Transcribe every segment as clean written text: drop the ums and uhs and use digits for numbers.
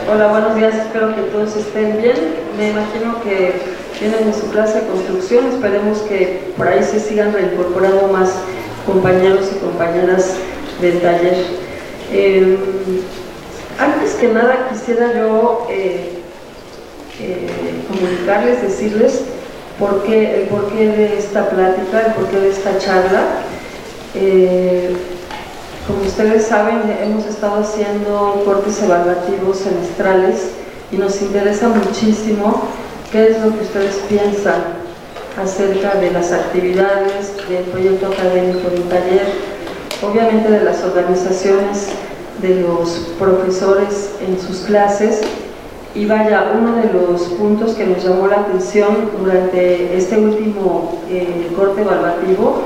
Hola, buenos días, espero que todos estén bien. Me imagino que tienen en su clase de construcción, esperemos que por ahí se sigan reincorporando más compañeros y compañeras del taller. Antes que nada quisiera yo comunicarles, decirles el porqué de esta plática, el porqué de esta charla. Como ustedes saben, hemos estado haciendo cortes evaluativos semestrales y nos interesa muchísimo qué es lo que ustedes piensan acerca de las actividades, del proyecto académico del taller, obviamente de las organizaciones de los profesores en sus clases. Y vaya, uno de los puntos que nos llamó la atención durante este último corte evaluativo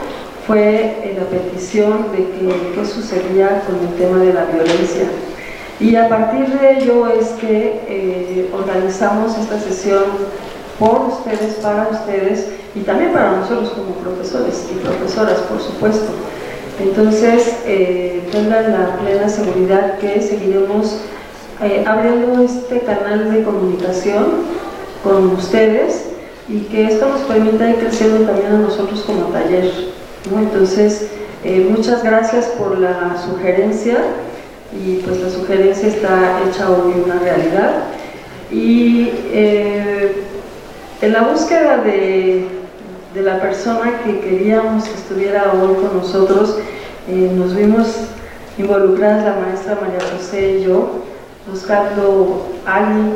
fue la petición de qué sucedía con el tema de la violencia. Y a partir de ello es que organizamos esta sesión por ustedes, para ustedes y también para nosotros como profesores y profesoras, por supuesto. Entonces, tengan la plena seguridad que seguiremos abriendo este canal de comunicación con ustedes y que esto nos permita ir creciendo también a nosotros como taller, ¿no? Entonces, muchas gracias por la sugerencia y pues la sugerencia está hecha hoy una realidad. Y en la búsqueda de la persona que queríamos que estuviera hoy con nosotros, nos vimos involucradas la maestra María José y yo, buscando a alguien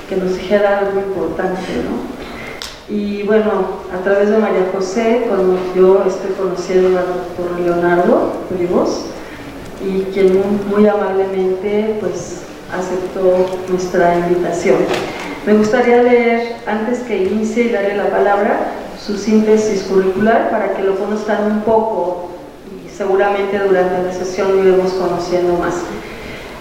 que nos dijera algo importante, ¿no? Y bueno, a través de María José, yo estoy conociendo al doctor Leonardo Olivos, y quien muy amablemente pues aceptó nuestra invitación. Me gustaría leer, antes que inicie y darle la palabra, su síntesis curricular para que lo conozcan un poco y seguramente durante la sesión lo iremos conociendo más.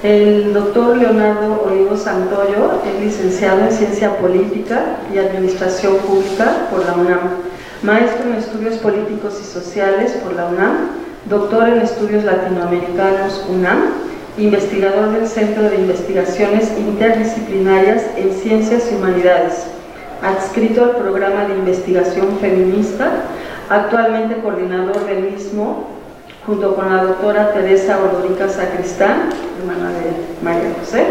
El doctor Leonardo Olivos Santoyo es licenciado en Ciencia Política y Administración Pública por la UNAM, maestro en Estudios Políticos y Sociales por la UNAM, doctor en Estudios Latinoamericanos UNAM, investigador del Centro de Investigaciones Interdisciplinarias en Ciencias y Humanidades, adscrito al Programa de Investigación Feminista, actualmente coordinador del mismo, junto con la doctora Teresa Ordorica Sacristán, hermana de María José,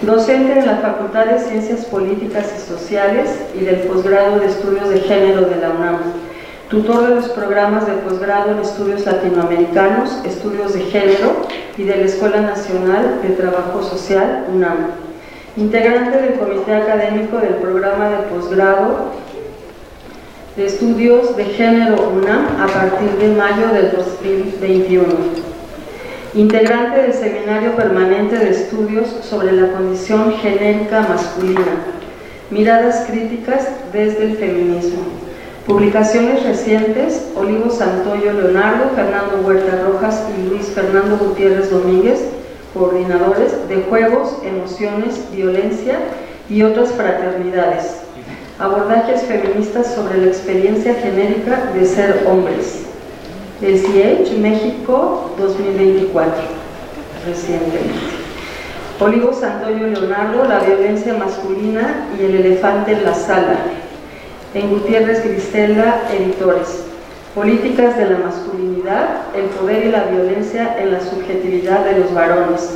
docente en la Facultad de Ciencias Políticas y Sociales y del Posgrado de Estudios de Género de la UNAM, tutor de los programas de posgrado en Estudios Latinoamericanos, Estudios de Género y de la Escuela Nacional de Trabajo Social, UNAM, integrante del Comité Académico del Programa de Posgrado de Estudios de Género UNAM a partir de mayo del 2021. Integrante del Seminario Permanente de Estudios sobre la Condición Genérica Masculina, Miradas Críticas desde el Feminismo. Publicaciones recientes: Olivos Santoyo Leonardo, Fernando Huerta Rojas y Luis Fernando Gutiérrez Domínguez, coordinadores de Juegos, Emociones, Violencia y otras fraternidades. Abordajes feministas sobre la experiencia genérica de ser hombres. El CIEH, México, 2024, recientemente. Olivos Santoyo Leonardo, La violencia masculina y el elefante en la sala. En Gutiérrez Griselda, editores. Políticas de la masculinidad, el poder y la violencia en la subjetividad de los varones.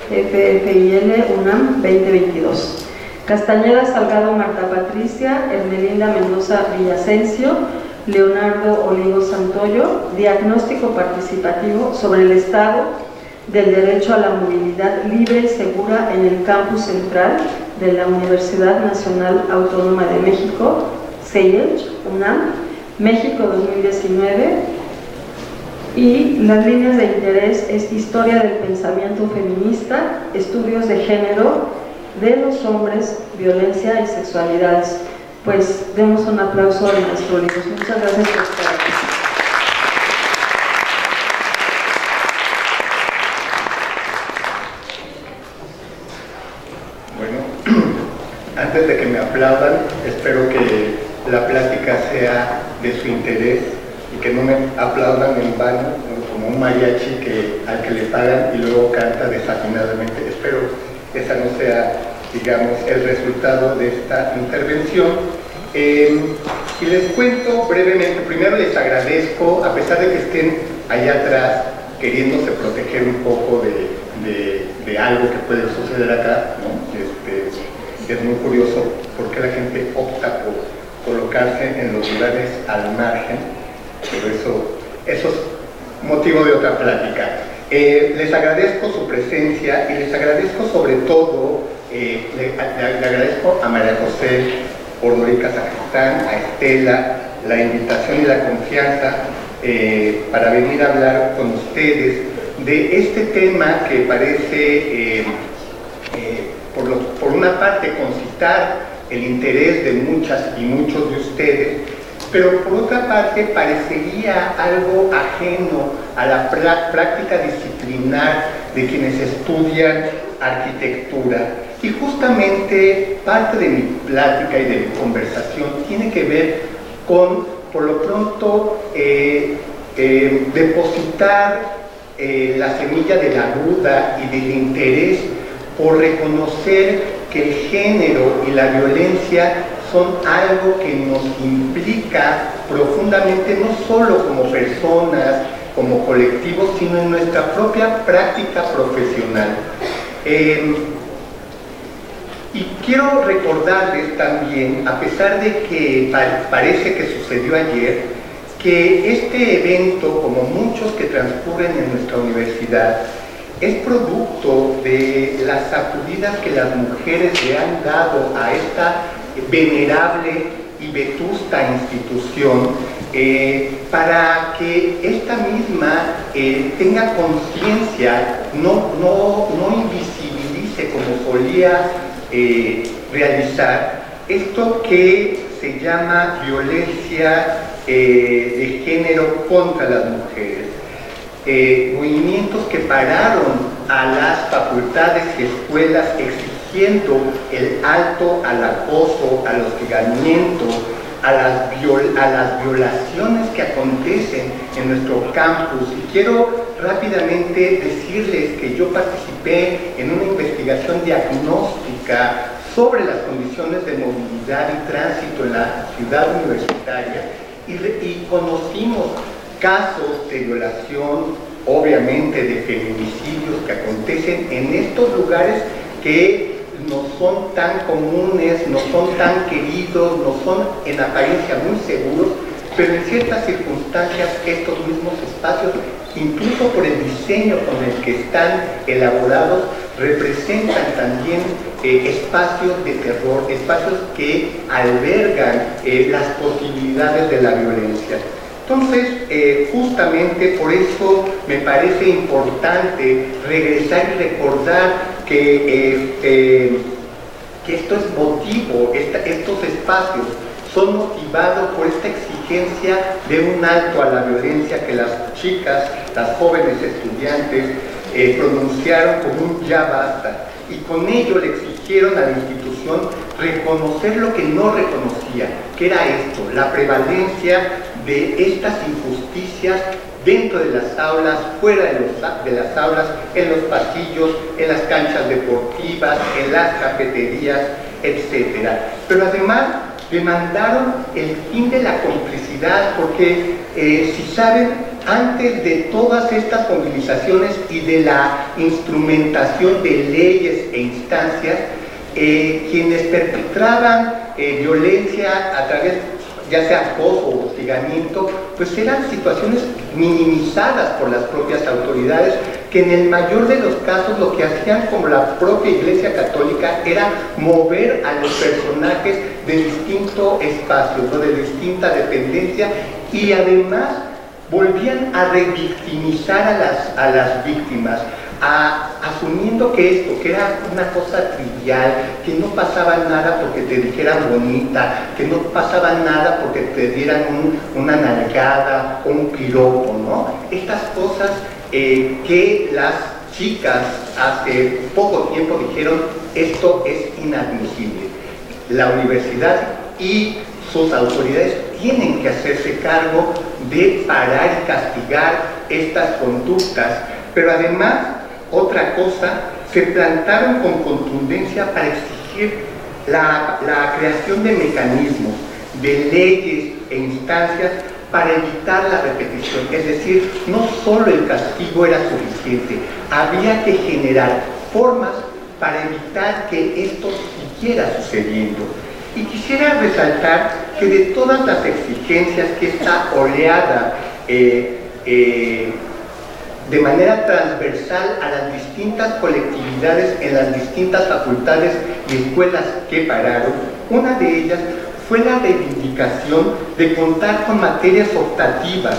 FFIL UNAM 2022. Castañeda Salgado Marta Patricia, Ermelinda Mendoza Villasencio, Leonardo Olivos Santoyo, Diagnóstico participativo sobre el estado del derecho a la movilidad libre y segura en el campus central de la Universidad Nacional Autónoma de México, CEIECH, UNAM, México 2019. Y las líneas de interés es Historia del pensamiento feminista, Estudios de género de los hombres, violencia y sexualidades. Pues demos un aplauso a nuestro Olivos. Muchas gracias por estar aquí. Bueno, antes de que me aplaudan, espero que la plática sea de su interés y que no me aplaudan en vano como un mariachi al que le pagan y luego canta desafinadamente. Espero esa no sea, digamos, el resultado de esta intervención. Y les cuento brevemente, primero les agradezco, a pesar de que estén allá atrás queriéndose proteger un poco de algo que puede suceder acá, ¿no? Es muy curioso por qué la gente opta por colocarse en los lugares al margen, pero eso es motivo de otra plática. Les agradezco su presencia y les agradezco sobre todo, le agradezco a María José Ordorica Sacristán, a Estela, la invitación y la confianza para venir a hablar con ustedes de este tema que parece, por una parte, concitar el interés de muchas y muchos de ustedes, pero por otra parte parecería algo ajeno a la práctica disciplinar de quienes estudian arquitectura. Y justamente parte de mi plática y de mi conversación tiene que ver con, por lo pronto, depositar la semilla de la duda y del interés por reconocer que el género y la violencia son algo que nos implica profundamente, no solo como personas, como colectivos, sino en nuestra propia práctica profesional. Y quiero recordarles también, a pesar de que parece que sucedió ayer, que este evento, como muchos que transcurren en nuestra universidad, es producto de las sacudidas que las mujeres le han dado a esta venerable y vetusta institución para que esta misma tenga conciencia, no invisibilice como solía realizar esto que se llama violencia de género contra las mujeres. Movimientos que pararon a las facultades y escuelas exigiendo el alto al acoso, al hostigamiento, a las violaciones que acontecen en nuestro campus. Y quiero rápidamente decirles que yo participé en una investigación diagnóstica sobre las condiciones de movilidad y tránsito en la ciudad universitaria y conocimos casos de violación, obviamente de feminicidios que acontecen en estos lugares que no son tan comunes, no son tan queridos, no son en apariencia muy seguros, pero en ciertas circunstancias estos mismos espacios, incluso por el diseño con el que están elaborados, representan también espacios de terror, espacios que albergan las posibilidades de la violencia. Entonces, justamente por eso me parece importante regresar y recordar que esto es motivo, estos espacios son motivados por esta exigencia de un alto a la violencia que las chicas, las jóvenes estudiantes pronunciaron como un ya basta, y con ello le exigieron a la institución reconocer lo que no reconocía, que era esto, la prevalencia de estas injusticias dentro de las aulas, fuera de las aulas, en los pasillos, en las canchas deportivas, en las cafeterías, etc. Pero además demandaron el fin de la complicidad, porque si saben, antes de todas estas movilizaciones y de la instrumentación de leyes e instancias, quienes perpetraban violencia a través, ya sea acoso o hostigamiento, pues eran situaciones minimizadas por las propias autoridades, que en el mayor de los casos lo que hacían, como la propia Iglesia Católica, era mover a los personajes de distinto espacio, ¿no?, de distinta dependencia, y además volvían a revictimizar a las víctimas, asumiendo que esto, que era una cosa trivial, que no pasaba nada porque te dijeran bonita, que no pasaba nada porque te dieran una nalgada o un piropo, ¿no? Estas cosas que las chicas hace poco tiempo dijeron, esto es inadmisible. La universidad y sus autoridades tienen que hacerse cargo de parar y castigar estas conductas, pero además, otra cosa, se plantaron con contundencia para exigir la creación de mecanismos, de leyes e instancias para evitar la repetición. Es decir, no solo el castigo era suficiente, había que generar formas para evitar que esto siguiera sucediendo. Y quisiera resaltar que de todas las exigencias que esta oleada de manera transversal a las distintas colectividades en las distintas facultades y escuelas que pararon, una de ellas fue la reivindicación de contar con materias optativas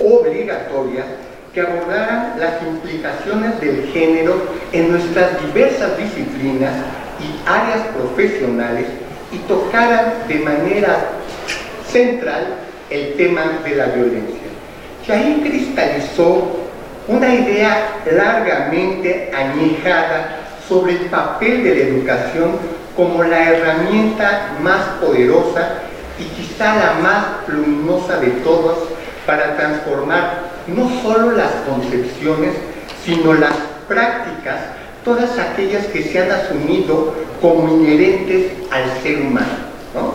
obligatorias que abordaran las implicaciones del género en nuestras diversas disciplinas y áreas profesionales y tocaran de manera central el tema de la violencia. Que ahí cristalizó una idea largamente añejada sobre el papel de la educación como la herramienta más poderosa y quizá la más luminosa de todas para transformar no solo las concepciones, sino las prácticas, todas aquellas que se han asumido como inherentes al ser humano, ¿no?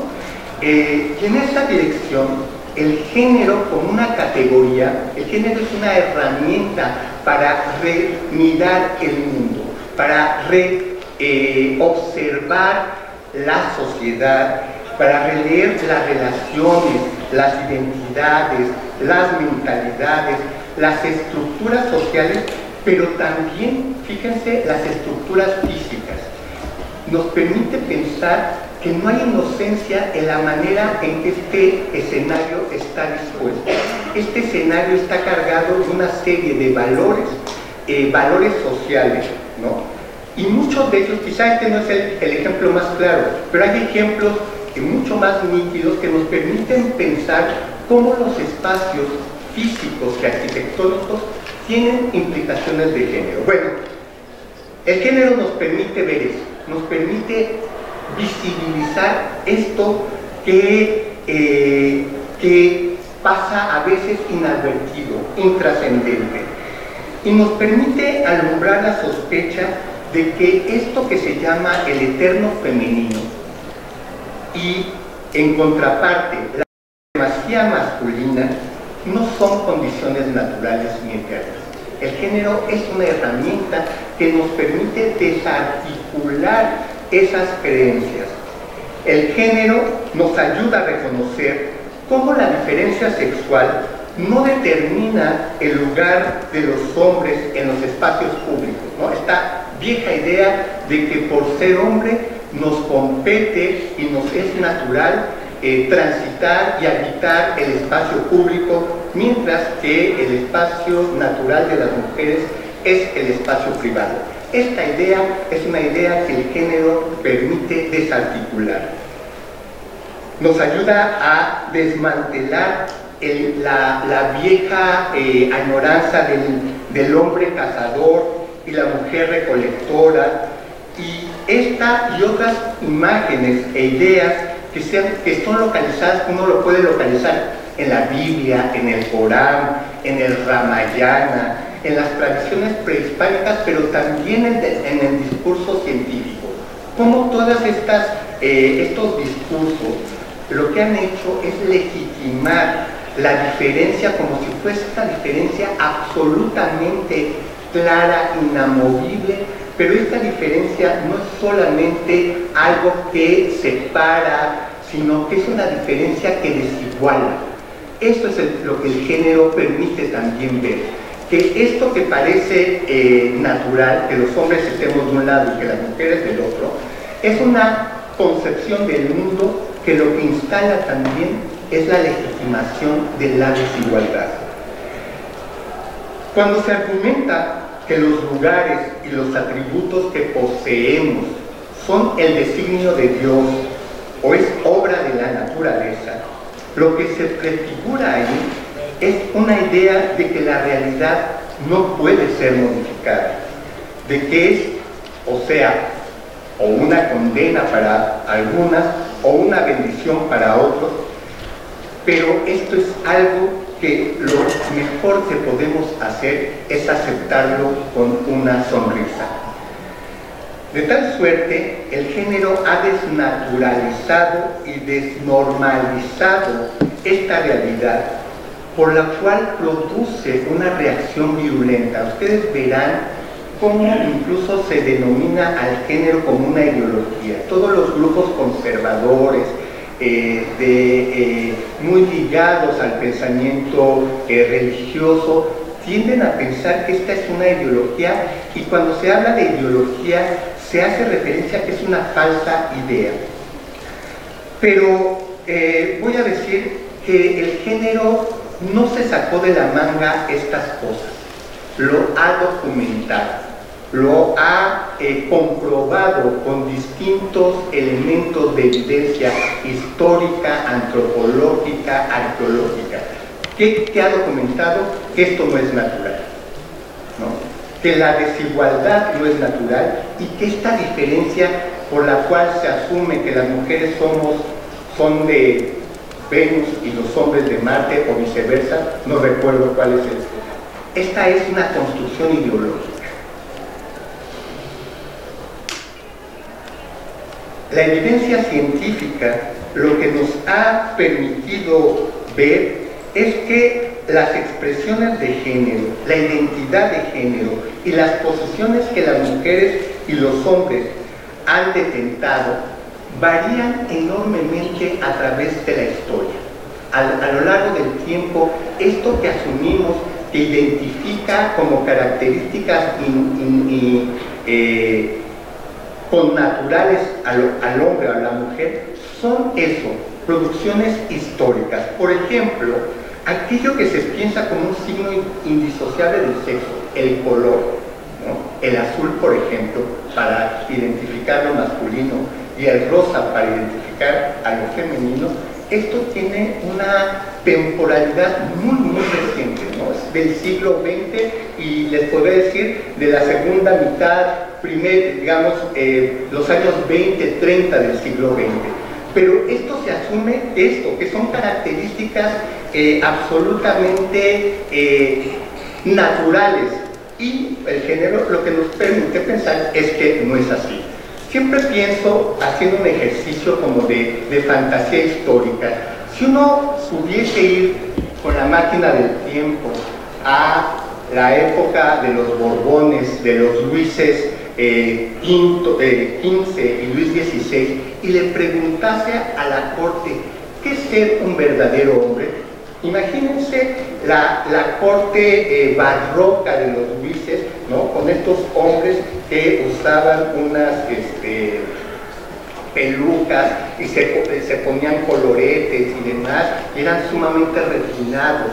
Y en esa dirección, el género como una categoría, el género es una herramienta para remirar el mundo, para observar la sociedad, para releer las relaciones, las identidades, las mentalidades, las estructuras sociales, pero también, fíjense, las estructuras físicas. Nos permite pensar que no hay inocencia en la manera en que este escenario está dispuesto. Este escenario está cargado de una serie de valores sociales, ¿no? Y muchos de ellos, quizá este no es el ejemplo más claro, pero hay ejemplos mucho más nítidos que nos permiten pensar cómo los espacios físicos y arquitectónicos tienen implicaciones de género. Bueno, el género nos permite ver eso, nos permite visibilizar esto que pasa a veces inadvertido, intrascendente, y nos permite alumbrar la sospecha de que esto que se llama el eterno femenino y, en contraparte, la supremacía masculina no son condiciones naturales ni eternas. El género es una herramienta que nos permite desarticular esas creencias. El género nos ayuda a reconocer cómo la diferencia sexual no determina el lugar de los hombres en los espacios públicos, ¿no? Esta vieja idea de que por ser hombre nos compete y nos es natural transitar y habitar el espacio público, mientras que el espacio natural de las mujeres es el espacio privado. Esta idea es una idea que el género permite desarticular. Nos ayuda a desmantelar la vieja añoranza del hombre cazador y la mujer recolectora, y esta y otras imágenes e ideas que son localizadas, uno lo puede localizar en la Biblia, en el Corán, en el Ramayana, en las tradiciones prehispánicas, pero también en el discurso científico. Como todas estos discursos lo que han hecho es legitimar la diferencia como si fuese esta diferencia absolutamente clara, inamovible, pero esta diferencia no es solamente algo que separa, sino que es una diferencia que desiguala. Esto es lo que el género permite también ver, que esto que parece natural, que los hombres estemos de un lado y que las mujeres del otro, es una concepción del mundo que lo que instala también es la legitimación de la desigualdad. Cuando se argumenta que los lugares y los atributos que poseemos son el designio de Dios o es obra de la naturaleza, lo que se prefigura ahí es una idea de que la realidad no puede ser modificada, de que es, o una condena para algunas o una bendición para otros, pero esto es algo que lo mejor que podemos hacer es aceptarlo con una sonrisa. De tal suerte, el género ha desnaturalizado y desnormalizado esta realidad, por la cual produce una reacción virulenta. Ustedes verán cómo incluso se denomina al género como una ideología. Todos los grupos conservadores, muy ligados al pensamiento religioso, tienden a pensar que esta es una ideología, y cuando se habla de ideología se hace referencia a que es una falsa idea. Pero voy a decir que el género no se sacó de la manga estas cosas, lo ha documentado, lo ha comprobado con distintos elementos de evidencia histórica, antropológica, arqueológica. ¿Qué ha documentado? Que esto no es natural, ¿no? Que la desigualdad no es natural, y que esta diferencia por la cual se asume que las mujeres son de Venus y los hombres de Marte, o viceversa, no recuerdo cuál es esta es una construcción ideológica. La evidencia científica lo que nos ha permitido ver es que las expresiones de género, la identidad de género y las posiciones que las mujeres y los hombres han detentado varían enormemente a través de la historia. A lo largo del tiempo, esto que asumimos que identifica como características connaturales al hombre o a la mujer, son eso, producciones históricas. Por ejemplo, aquello que se piensa como un signo indisociable del sexo, el color, ¿no? El azul, por ejemplo, para identificar lo masculino, y el rosa para identificar a lo femenino. Esto tiene una temporalidad muy reciente, ¿no? Es del siglo XX, y les podría decir de la segunda mitad, digamos, los años 20, 30 del siglo XX. Pero esto se asume, que son características absolutamente naturales, y el género lo que nos permite pensar es que no es así. Siempre pienso, haciendo un ejercicio como de fantasía histórica, si uno pudiese ir con la máquina del tiempo a la época de los Borbones, de los Luises XV y Luis XVI, y le preguntase a la corte ¿qué es ser un verdadero hombre? Imagínense la corte barroca de los Luises, ¿no? Con estos hombres que usaban unas pelucas y se ponían coloretes y demás, y eran sumamente refinados.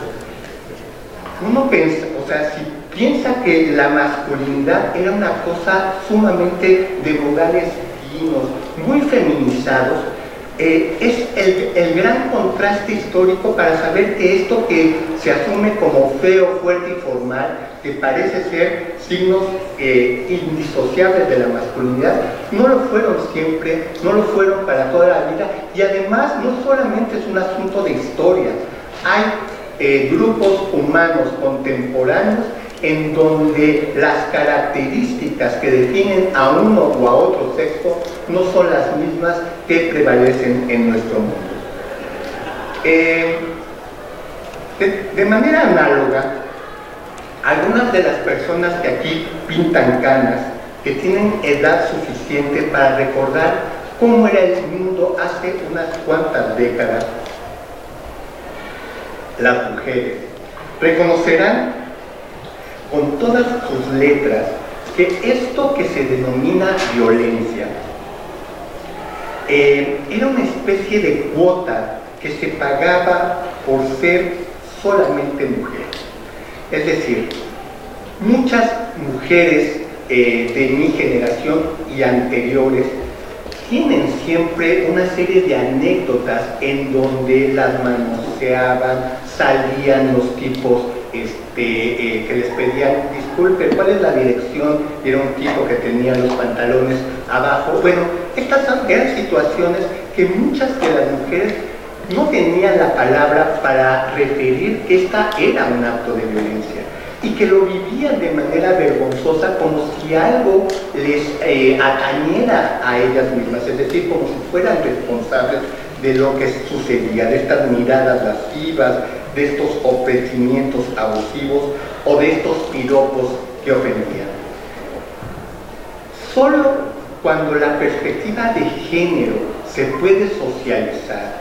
Uno piensa, o sea, si piensa que la masculinidad era una cosa sumamente de modales finos, muy feminizados, es el gran contraste histórico para saber que esto que se asume como feo, fuerte y formal, que parece ser signos indisociables de la masculinidad, no lo fueron siempre, no lo fueron para toda la vida, y además no solamente es un asunto de historia. Hay grupos humanos contemporáneos en donde las características que definen a uno o a otro sexo no son las mismas que prevalecen en nuestro mundo. De manera análoga, algunas de las personas que aquí pintan canas, que tienen edad suficiente para recordar cómo era el mundo hace unas cuantas décadas, las mujeres, reconocerán con todas sus letras que esto que se denomina violencia era una especie de cuota que se pagaba por ser solamente mujer. Es decir, muchas mujeres de mi generación y anteriores tienen siempre una serie de anécdotas en donde las manoseaban, salían los tipos que les pedían, disculpe, ¿cuál es la dirección? Y era un tipo que tenía los pantalones abajo. Bueno, estas eran situaciones que muchas de las mujeres no tenían la palabra para referir que esta era un acto de violencia. y que lo vivían de manera vergonzosa, como si algo les atañera a ellas mismas, es decir, como si fueran responsables de lo que sucedía, de estas miradas lascivas, de estos ofrecimientos abusivos o de estos piropos que ofendían. Solo cuando la perspectiva de género se puede socializar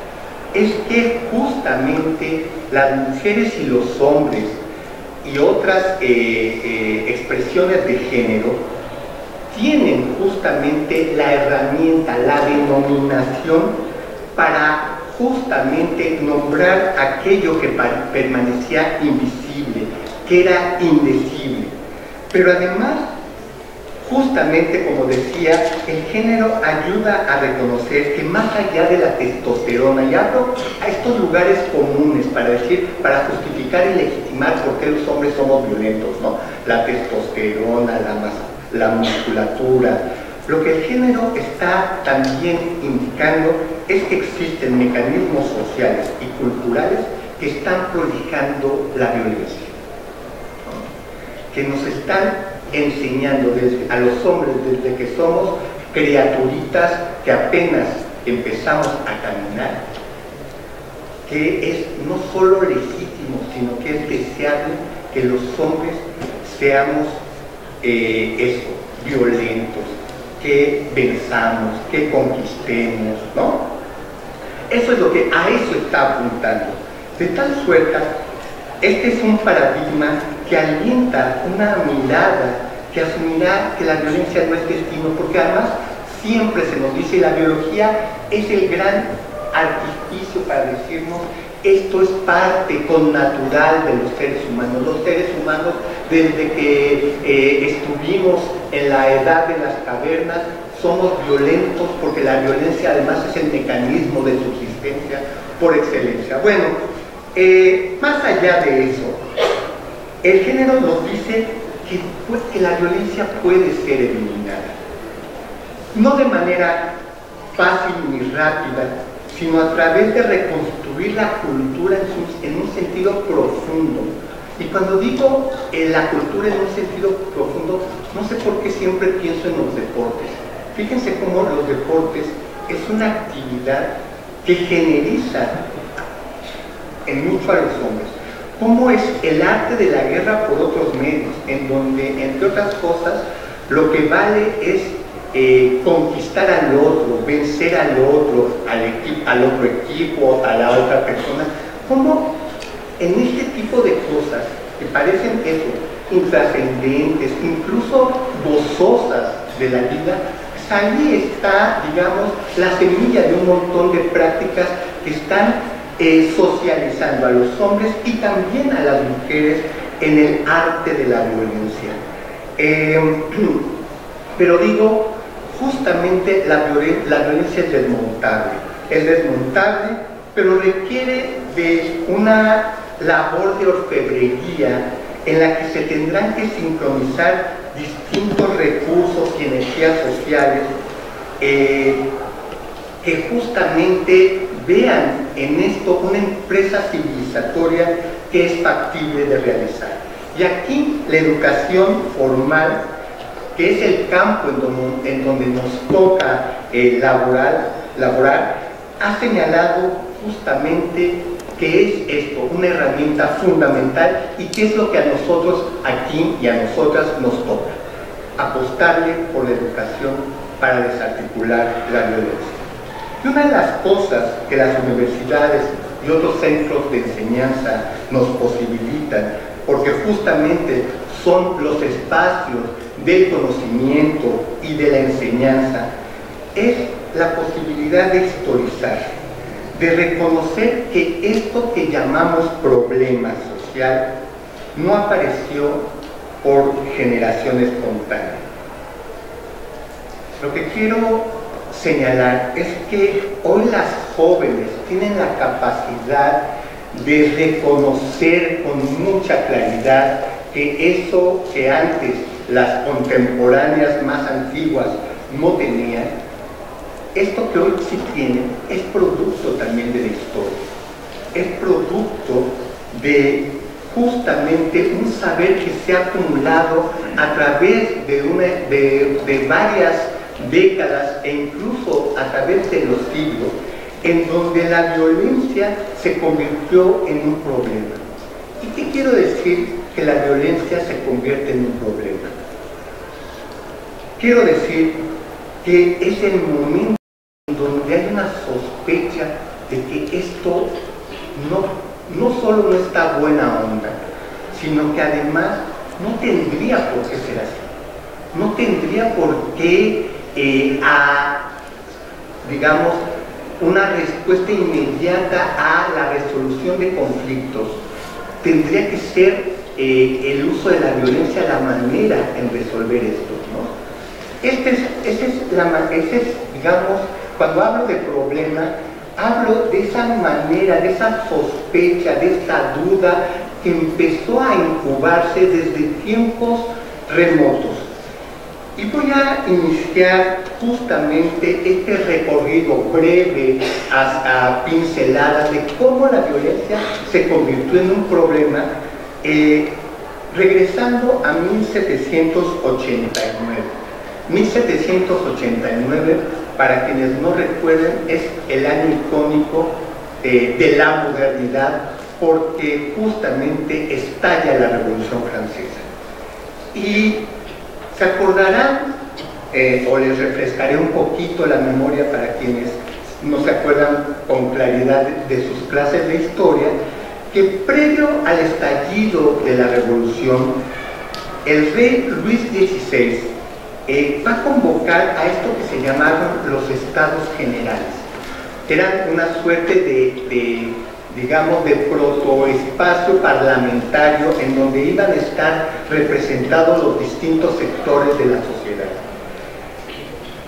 es que justamente las mujeres y los hombres y otras expresiones de género tienen justamente la herramienta, la denominación para justamente nombrar aquello que permanecía invisible, que era indecible. Pero además, justamente como decía, el género ayuda a reconocer que más allá de la testosterona, y hablo a estos lugares comunes para justificar y legitimar por qué los hombres somos violentos, ¿no? La testosterona, la musculatura. Lo que el género está también indicando es que existen mecanismos sociales y culturales que están prolijando la violencia, ¿no? Que nos están enseñando a los hombres desde que somos criaturitas que apenas empezamos a caminar, que es no solo legítimo, sino que es deseable que los hombres seamos violentos, que venzamos, que conquistemos, ¿no? Eso es lo que a eso está apuntando. De tal suerte, este es un paradigma que alienta una mirada que asumirá que la violencia no es destino, porque además siempre se nos dice, la biología es el gran artificio para decirnos esto es parte connatural de los seres humanos. Los seres humanos, desde que estuvimos en la edad de las cavernas, somos violentos porque la violencia además es el mecanismo de subsistencia por excelencia. Bueno, más allá de eso, el género nos dice que la violencia puede ser eliminada. No de manera fácil ni rápida, sino a través de reconstruir la cultura en un sentido profundo. Y cuando digo la cultura en un sentido profundo, no sé por qué siempre pienso en los deportes. Fíjense cómo los deportes es una actividad que generiza en mucho a los hombres. Cómo es el arte de la guerra por otros medios, en donde, entre otras cosas, lo que vale es conquistar al otro, vencer al otro, al otro equipo, a la otra persona. Cómo en este tipo de cosas que parecen eso, intrascendentes, incluso gozosas de la vida, pues ahí está, digamos, la semilla de un montón de prácticas que están socializando a los hombres y también a las mujeres en el arte de la violencia. Pero digo, justamente la violencia es desmontable, pero requiere de una labor de orfebrería en la que se tendrán que sincronizar distintos recursos y energías sociales que justamente vean en esto una empresa civilizatoria que es factible de realizar. Y aquí la educación formal, que es el campo en donde nos toca laborar, ha señalado justamente que es esto, una herramienta fundamental y que es lo que a nosotros aquí y a nosotras nos toca, apostarle por la educación para desarticular la violencia. Y una de las cosas que las universidades y otros centros de enseñanza nos posibilitan, porque justamente son los espacios del conocimiento y de la enseñanza, es la posibilidad de historizar, de reconocer que esto que llamamos problema social no apareció por generación espontánea. Lo que quiero señalar es que hoy las jóvenes tienen la capacidad de reconocer con mucha claridad que eso que antes las contemporáneas más antiguas no tenían, esto que hoy sí tienen es producto también de la historia, es producto de justamente un saber que se ha acumulado a través de varias décadas e incluso a través de los siglos, en donde la violencia se convirtió en un problema. ¿Y qué quiero decir que la violencia se convierte en un problema? Quiero decir que es el momento en donde hay una sospecha de que esto no solo no está buena onda, sino que además no tendría por qué ser así. No tendría por qué digamos, una respuesta inmediata a la resolución de conflictos. Tendría que ser el uso de la violencia la manera en resolver esto, ¿no? Ese es, digamos, cuando hablo de problema, hablo de esa manera, de esa sospecha, de esta duda que empezó a incubarse desde tiempos remotos. Y voy a iniciar justamente este recorrido breve a pinceladas de cómo la violencia se convirtió en un problema, regresando a 1789. 1789, para quienes no recuerden, es el año icónico de la modernidad, porque justamente estalla la Revolución Francesa. Y se acordarán, o les refrescaré un poquito la memoria para quienes no se acuerdan con claridad de sus clases de historia, que previo al estallido de la Revolución, el rey Luis XVI va a convocar a esto que se llamaron los Estados Generales. Eran una suerte digamos, de protoespacio parlamentario en donde iban a estar representados los distintos sectores de la sociedad.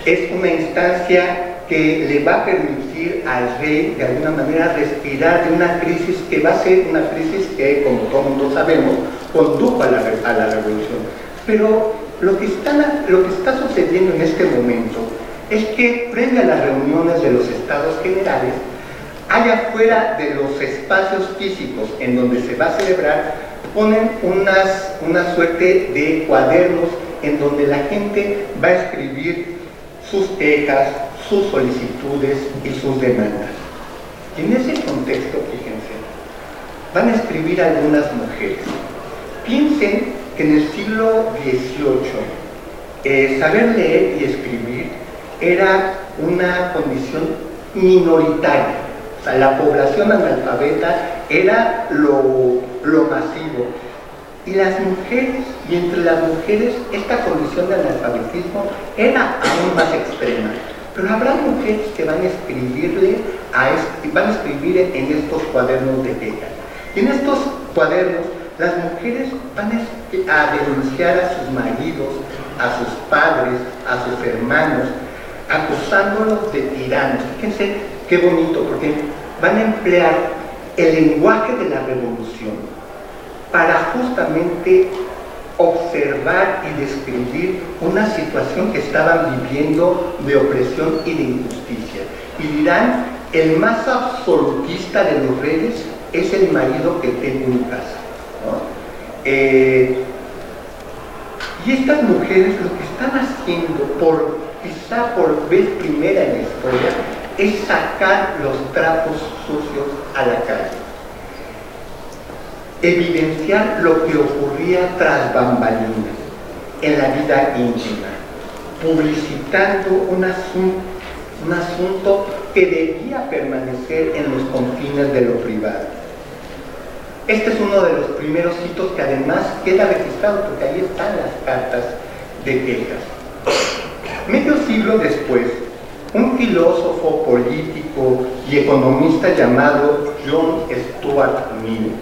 Es una instancia que le va a permitir al rey, de alguna manera, respirar de una crisis que va a ser una crisis que, como todo el mundo sabemos, condujo a la revolución. Pero lo que está sucediendo en este momento es que, frente a las reuniones de los Estados Generales, allá afuera de los espacios físicos en donde se va a celebrar, ponen una suerte de cuadernos en donde la gente va a escribir sus quejas, sus solicitudes y sus demandas. Y en ese contexto, fíjense, van a escribir algunas mujeres. Piensen que en el siglo XVIII saber leer y escribir era una condición minoritaria. O sea, la población analfabeta era lo masivo. Y las mujeres, y entre las mujeres, esta condición de analfabetismo era aún más extrema. Pero habrá mujeres que van a escribir en estos cuadernos de quejas. Y en estos cuadernos, las mujeres van a denunciar a sus maridos, a sus padres, a sus hermanos, acusándolos de tiranos. Fíjense qué bonito, porque van a emplear el lenguaje de la revolución para justamente observar y describir una situación que estaban viviendo de opresión y de injusticia. Y dirán, el más absolutista de los reyes es el marido que tengo en casa, ¿no? Y estas mujeres lo que están haciendo, quizá por vez primera en la historia, es sacar los trapos sucios a la calle, evidenciar lo que ocurría tras bambalinas, en la vida íntima, publicitando un asunto que debía permanecer en los confines de lo privado. Este es uno de los primeros hitos que además queda registrado, porque ahí están las cartas de quejas. Medio siglo después, un filósofo político y economista llamado John Stuart Mill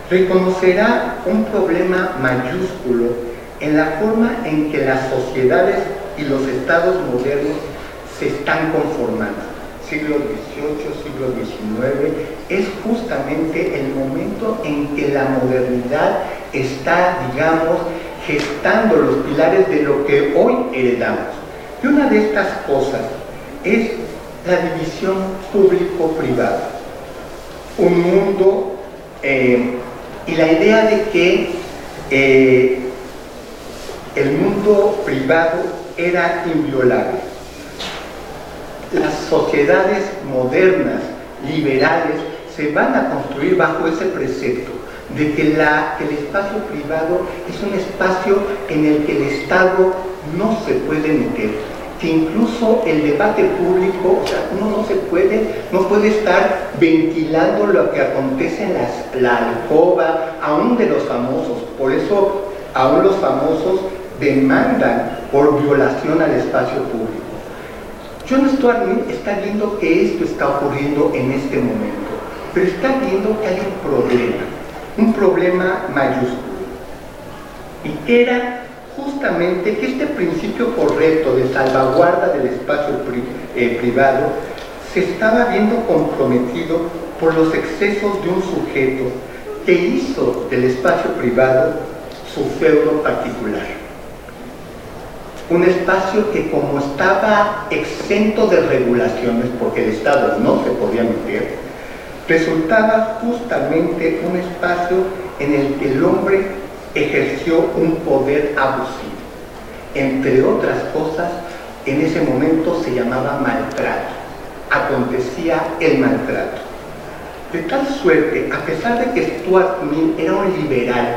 reconocerá un problema mayúsculo en la forma en que las sociedades y los estados modernos se están conformando. Siglo XVIII, siglo XIX, es justamente el momento en que la modernidad está, digamos, gestando los pilares de lo que hoy heredamos. Y una de estas cosas es la división público-privada. Un mundo y la idea de que el mundo privado era inviolable. Las sociedades modernas, liberales, se van a construir bajo ese precepto de que el espacio privado es un espacio en el que el Estado no se puede meter, que incluso el debate público, o sea, uno no puede estar ventilando lo que acontece en la alcoba, aún de los famosos. Por eso, aún los famosos demandan por violación al espacio público. John Stuart Mill está viendo que esto está ocurriendo en este momento, pero está viendo que hay un problema mayúsculo, y que era justamente que este principio correcto de salvaguarda del espacio privado se estaba viendo comprometido por los excesos de un sujeto que hizo del espacio privado su feudo particular. Un espacio que, como estaba exento de regulaciones, porque el Estado no se podía meter, resultaba justamente un espacio en el que el hombre ejerció un poder abusivo. Entre otras cosas, en ese momento se llamaba maltrato. Acontecía el maltrato. De tal suerte, a pesar de que Stuart Mill era un liberal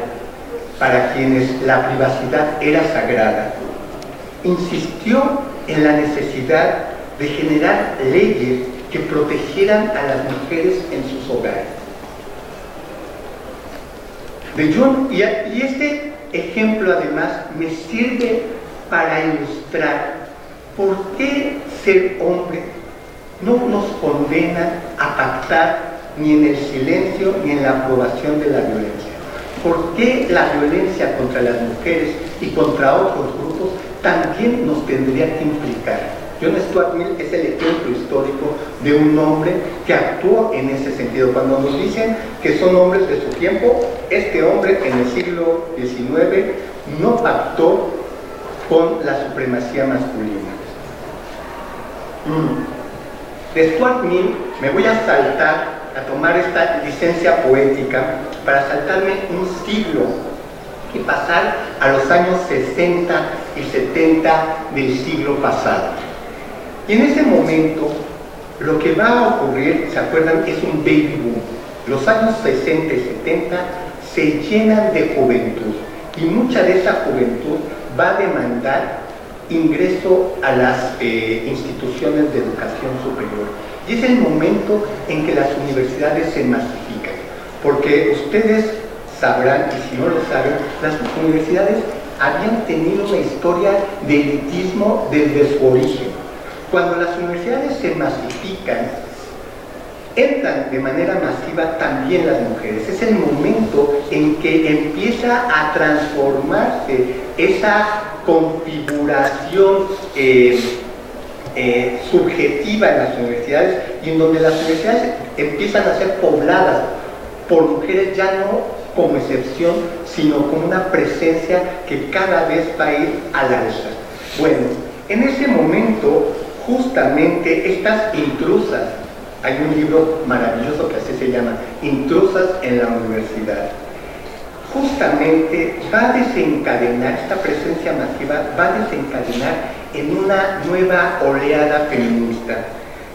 para quienes la privacidad era sagrada, insistió en la necesidad de generar leyes que protegieran a las mujeres en sus hogares. Y este ejemplo además me sirve para ilustrar por qué ser hombre no nos condena a pactar ni en el silencio ni en la aprobación de la violencia. ¿Por qué la violencia contra las mujeres y contra otros grupos también nos tendría que implicar? John Stuart Mill es el ejemplo histórico de un hombre que actuó en ese sentido. Cuando nos dicen que son hombres de su tiempo, este hombre en el siglo XIX no pactó con la supremacía masculina. De Stuart Mill me voy a saltar, a tomar esta licencia poética para saltarme un siglo y pasar a los años 60 y 70 del siglo pasado. Y en ese momento, lo que va a ocurrir, ¿se acuerdan? Es un baby boom. Los años 60 y 70 se llenan de juventud, y mucha de esa juventud va a demandar ingreso a las instituciones de educación superior. Y es el momento en que las universidades se masifican, porque ustedes sabrán, y si no lo saben, las universidades habían tenido una historia de elitismo desde su origen. Cuando las universidades se masifican, entran de manera masiva también las mujeres. Es el momento en que empieza a transformarse esa configuración subjetiva en las universidades, y en donde las universidades empiezan a ser pobladas por mujeres, ya no como excepción, sino como una presencia que cada vez va a ir a la alza. Bueno, en ese momento, justamente estas intrusas, hay un libro maravilloso que así se llama, Intrusas en la Universidad, justamente va a desencadenar, esta presencia masiva va a desencadenar en una nueva oleada feminista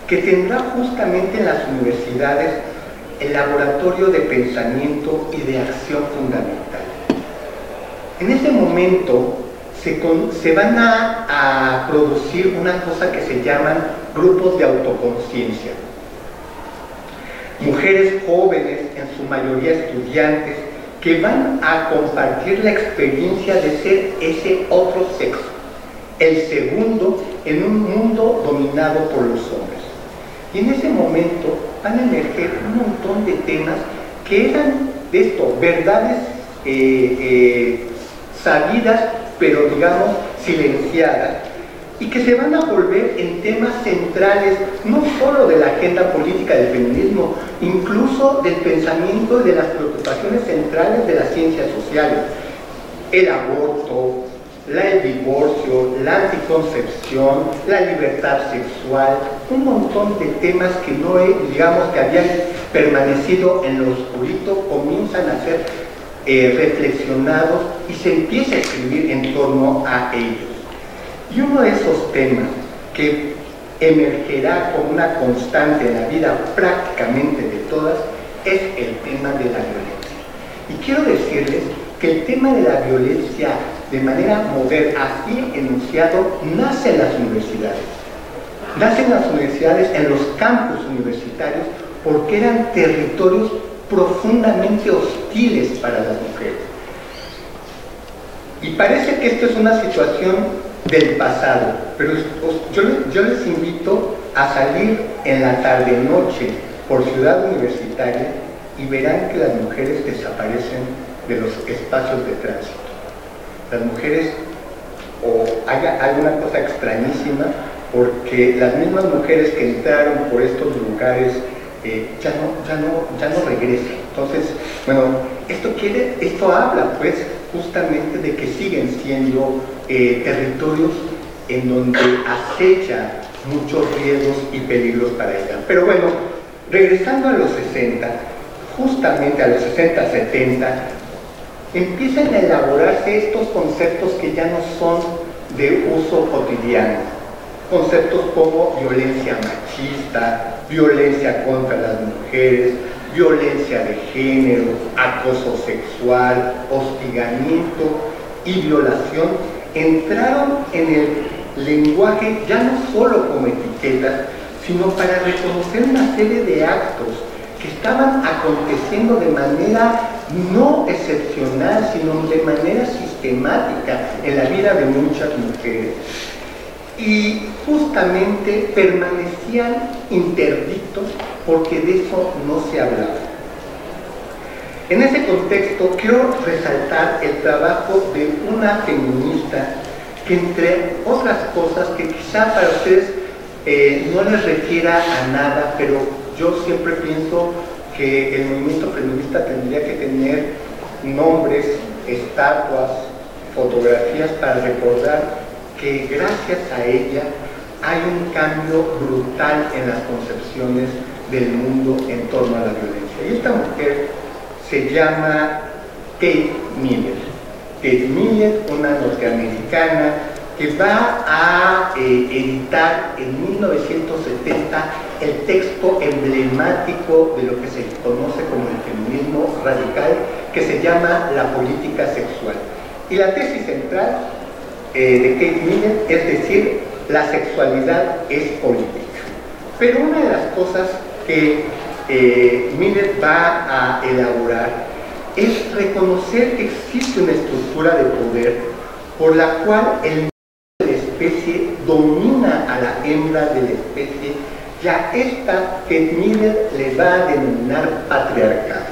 que tendrá justamente en las universidades el laboratorio de pensamiento y de acción fundamental. En ese momento se van a producir una cosa que se llaman grupos de autoconciencia. Mujeres jóvenes, en su mayoría estudiantes, que van a compartir la experiencia de ser ese otro sexo, el segundo, en un mundo dominado por los hombres. Y en ese momento van a emerger un montón de temas que eran de esto, verdades sabidas, pero digamos silenciadas, y que se van a volver en temas centrales, no solo de la agenda política del feminismo, incluso del pensamiento y de las preocupaciones centrales de las ciencias sociales: el aborto, el divorcio, la anticoncepción, la libertad sexual, un montón de temas que no, digamos, que habían permanecido en lo oscurito, comienzan a ser reflexionados y se empieza a escribir en torno a ellos. Y uno de esos temas que emergerá como una constante en la vida prácticamente de todas es el tema de la violencia. Y quiero decirles que el tema de la violencia de manera moderna, así enunciado, nace en las universidades. Nace en las universidades, en los campus universitarios, porque eran territorios profundamente hostiles para las mujeres. Y parece que esto es una situación del pasado, pero yo les invito a salir en la tarde-noche por Ciudad Universitaria y verán que las mujeres desaparecen de los espacios de tránsito. Las mujeres, o hay alguna cosa extrañísima, porque las mismas mujeres que entraron por estos lugares ya no regresan. Entonces, bueno, esto habla pues justamente de que siguen siendo territorios en donde acecha muchos riesgos y peligros para ellas. Pero bueno, regresando a los 60, justamente a los 60, 70, empiezan a elaborarse estos conceptos que ya no son de uso cotidiano. Conceptos como violencia machista, violencia contra las mujeres, violencia de género, acoso sexual, hostigamiento y violación, entraron en el lenguaje ya no solo como etiquetas, sino para reconocer una serie de actos que estaban aconteciendo de manera no excepcional, sino de manera sistemática en la vida de muchas mujeres. Y justamente permanecían interdictos porque de eso no se hablaba. En ese contexto quiero resaltar el trabajo de una feminista que, entre otras cosas que quizá para ustedes no les refiera a nada, pero yo siempre pienso que el movimiento feminista tendría que tener nombres, estatuas, fotografías para recordar que gracias a ella hay un cambio brutal en las concepciones del mundo en torno a la violencia. Y esta mujer se llama Kate Millett. Kate Millett, una norteamericana que va a editar en 1970 el texto emblemático de lo que se conoce como el feminismo radical, que se llama La política sexual. Y la tesis central de Kate Millett es decir, la sexualidad es política. Pero una de las cosas que Millett va a elaborar es reconocer que existe una estructura de poder por la cual el de la especie domina a la hembra de la especie, y a esta que Millett le va a denominar patriarcado.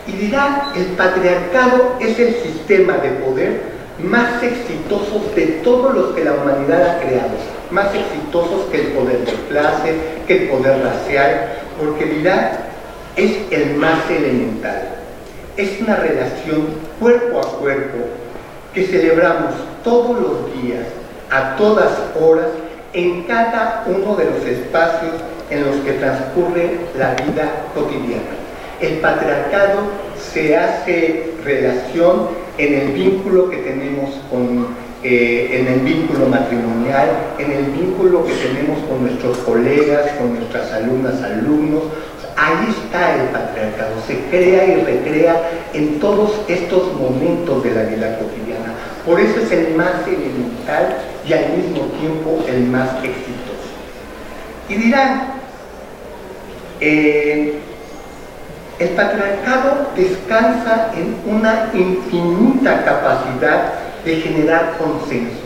Y dirá, el patriarcado es el sistema de poder más exitosos de todos los que la humanidad ha creado, más exitosos que el poder de clase, que el poder racial, porque dirá, es el más elemental. Es una relación cuerpo a cuerpo que celebramos todos los días, a todas horas, en cada uno de los espacios en los que transcurre la vida cotidiana. El patriarcado se hace relación en el vínculo que tenemos en el vínculo matrimonial, en el vínculo que tenemos con nuestros colegas, con nuestras alumnas, alumnos. Ahí está el patriarcado, se crea y recrea en todos estos momentos de la vida cotidiana. Por eso es el más elemental y al mismo tiempo el más exitoso. Y dirán, el patriarcado descansa en una infinita capacidad de generar consensos.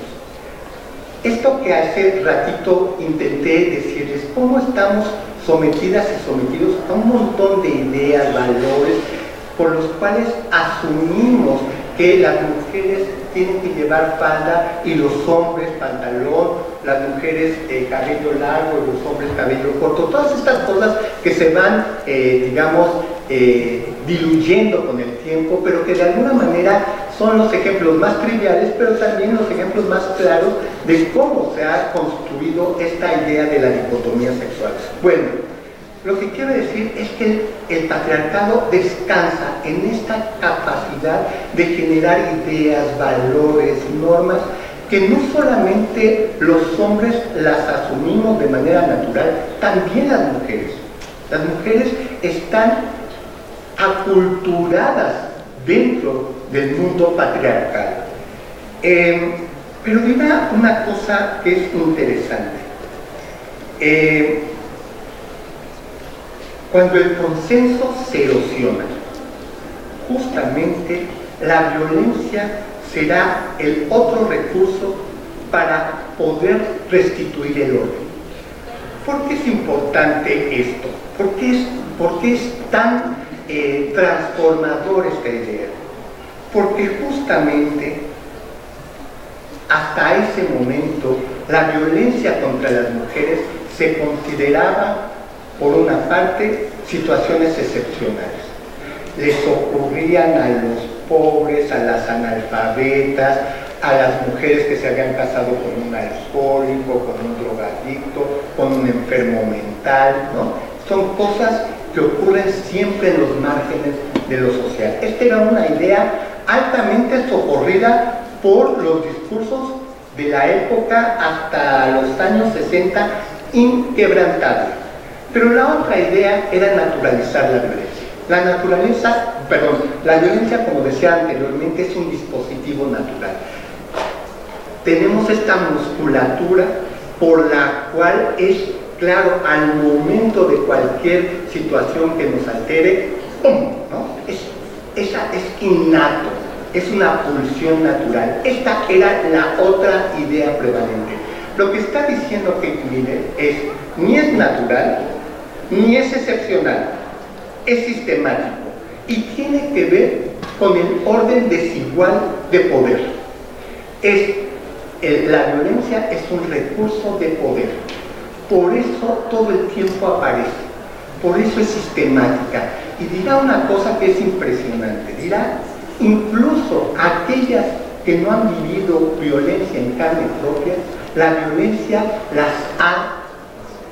Esto que hace ratito intenté decirles, cómo estamos sometidas y sometidos a un montón de ideas, valores, por los cuales asumimos que las mujeres tienen que llevar falda y los hombres pantalón, las mujeres cabello largo y los hombres cabello corto, todas estas cosas que se van, digamos, diluyendo con el tiempo, pero que de alguna manera son los ejemplos más triviales, pero también los ejemplos más claros de cómo se ha construido esta idea de la dicotomía sexual. Bueno, Lo que quiero decir es que el patriarcado descansa en esta capacidad de generar ideas, valores, normas, que no solamente los hombres las asumimos de manera natural, también las mujeres. Las mujeres están aculturadas dentro del mundo patriarcal. Pero dirá una cosa que es interesante. Cuando el consenso se erosiona, justamente la violencia será el otro recurso para poder restituir el orden. ¿Por qué es importante esto? ¿Por qué es tan transformador esta idea? Porque justamente hasta ese momento la violencia contra las mujeres se consideraba, por una parte, situaciones excepcionales. Les ocurrían a los pobres, a las analfabetas, a las mujeres que se habían casado con un alcohólico, con un drogadicto, con un enfermo mental, ¿no? Son cosas que ocurren siempre en los márgenes de lo social. Esta era una idea altamente socorrida por los discursos de la época hasta los años 60, inquebrantable. Pero la otra idea era naturalizar la violencia. La violencia, como decía anteriormente, es un dispositivo natural. Tenemos esta musculatura por la cual es claro, al momento de cualquier situación que nos altere, ¡pum!, ¿no? Es innato, es una pulsión natural. Esta era la otra idea prevalente. Lo que está diciendo Kate Miller es, ni es natural, ni es excepcional, es sistemático y tiene que ver con el orden desigual de poder. La violencia es un recurso de poder, por eso todo el tiempo aparece, por eso es sistemática. Y dirá una cosa que es impresionante, dirá, incluso aquellas que no han vivido violencia en carne propia, la violencia las ha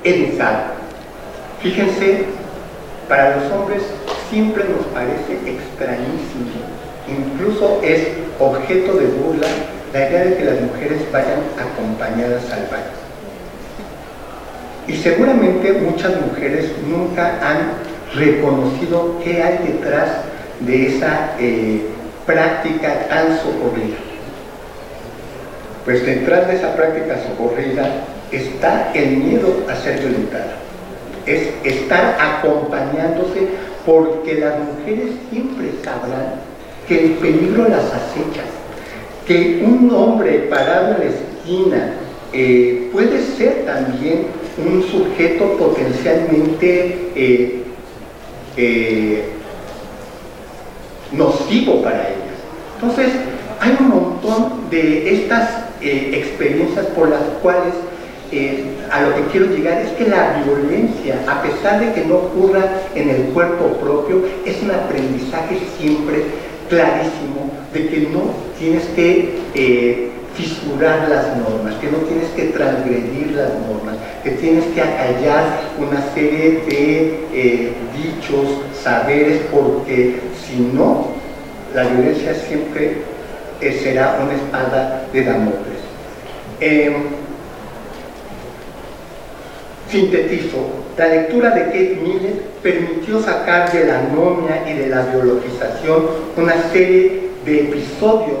educado. Fíjense, para los hombres siempre nos parece extrañísimo, incluso es objeto de burla la idea de que las mujeres vayan acompañadas al baño. Y seguramente muchas mujeres nunca han reconocido qué hay detrás de esa práctica tan socorrida. Pues detrás de esa práctica socorrida está el miedo a ser violentada. Es estar acompañándose, porque las mujeres siempre sabrán que el peligro las acecha, que un hombre parado en la esquina puede ser también un sujeto potencialmente nocivo para ellas. Entonces, hay un montón de estas experiencias por las cuales a lo que quiero llegar es que la violencia, a pesar de que no ocurra en el cuerpo propio, es un aprendizaje siempre clarísimo de que no tienes que fisurar las normas, que no tienes que transgredir las normas, que tienes que acallar una serie de dichos, saberes, porque si no, la violencia siempre será una espada de Damocles. Sintetizo, la lectura de Kate Miller permitió sacar de la anomia y de la biologización una serie de episodios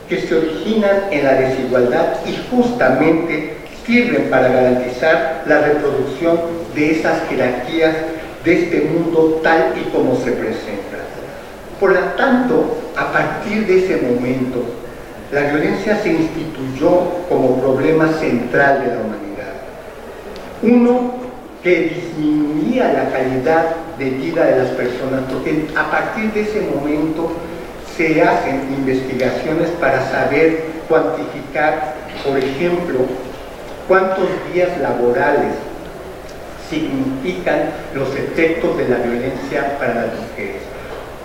que se originan en la desigualdad y justamente sirven para garantizar la reproducción de esas jerarquías de este mundo tal y como se presenta. Por lo tanto, a partir de ese momento, la violencia se instituyó como problema central de la humanidad. Uno que disminuía la calidad de vida de las personas, porque a partir de ese momento se hacen investigaciones para saber cuantificar, por ejemplo, cuántos días laborales significan los efectos de la violencia para las mujeres,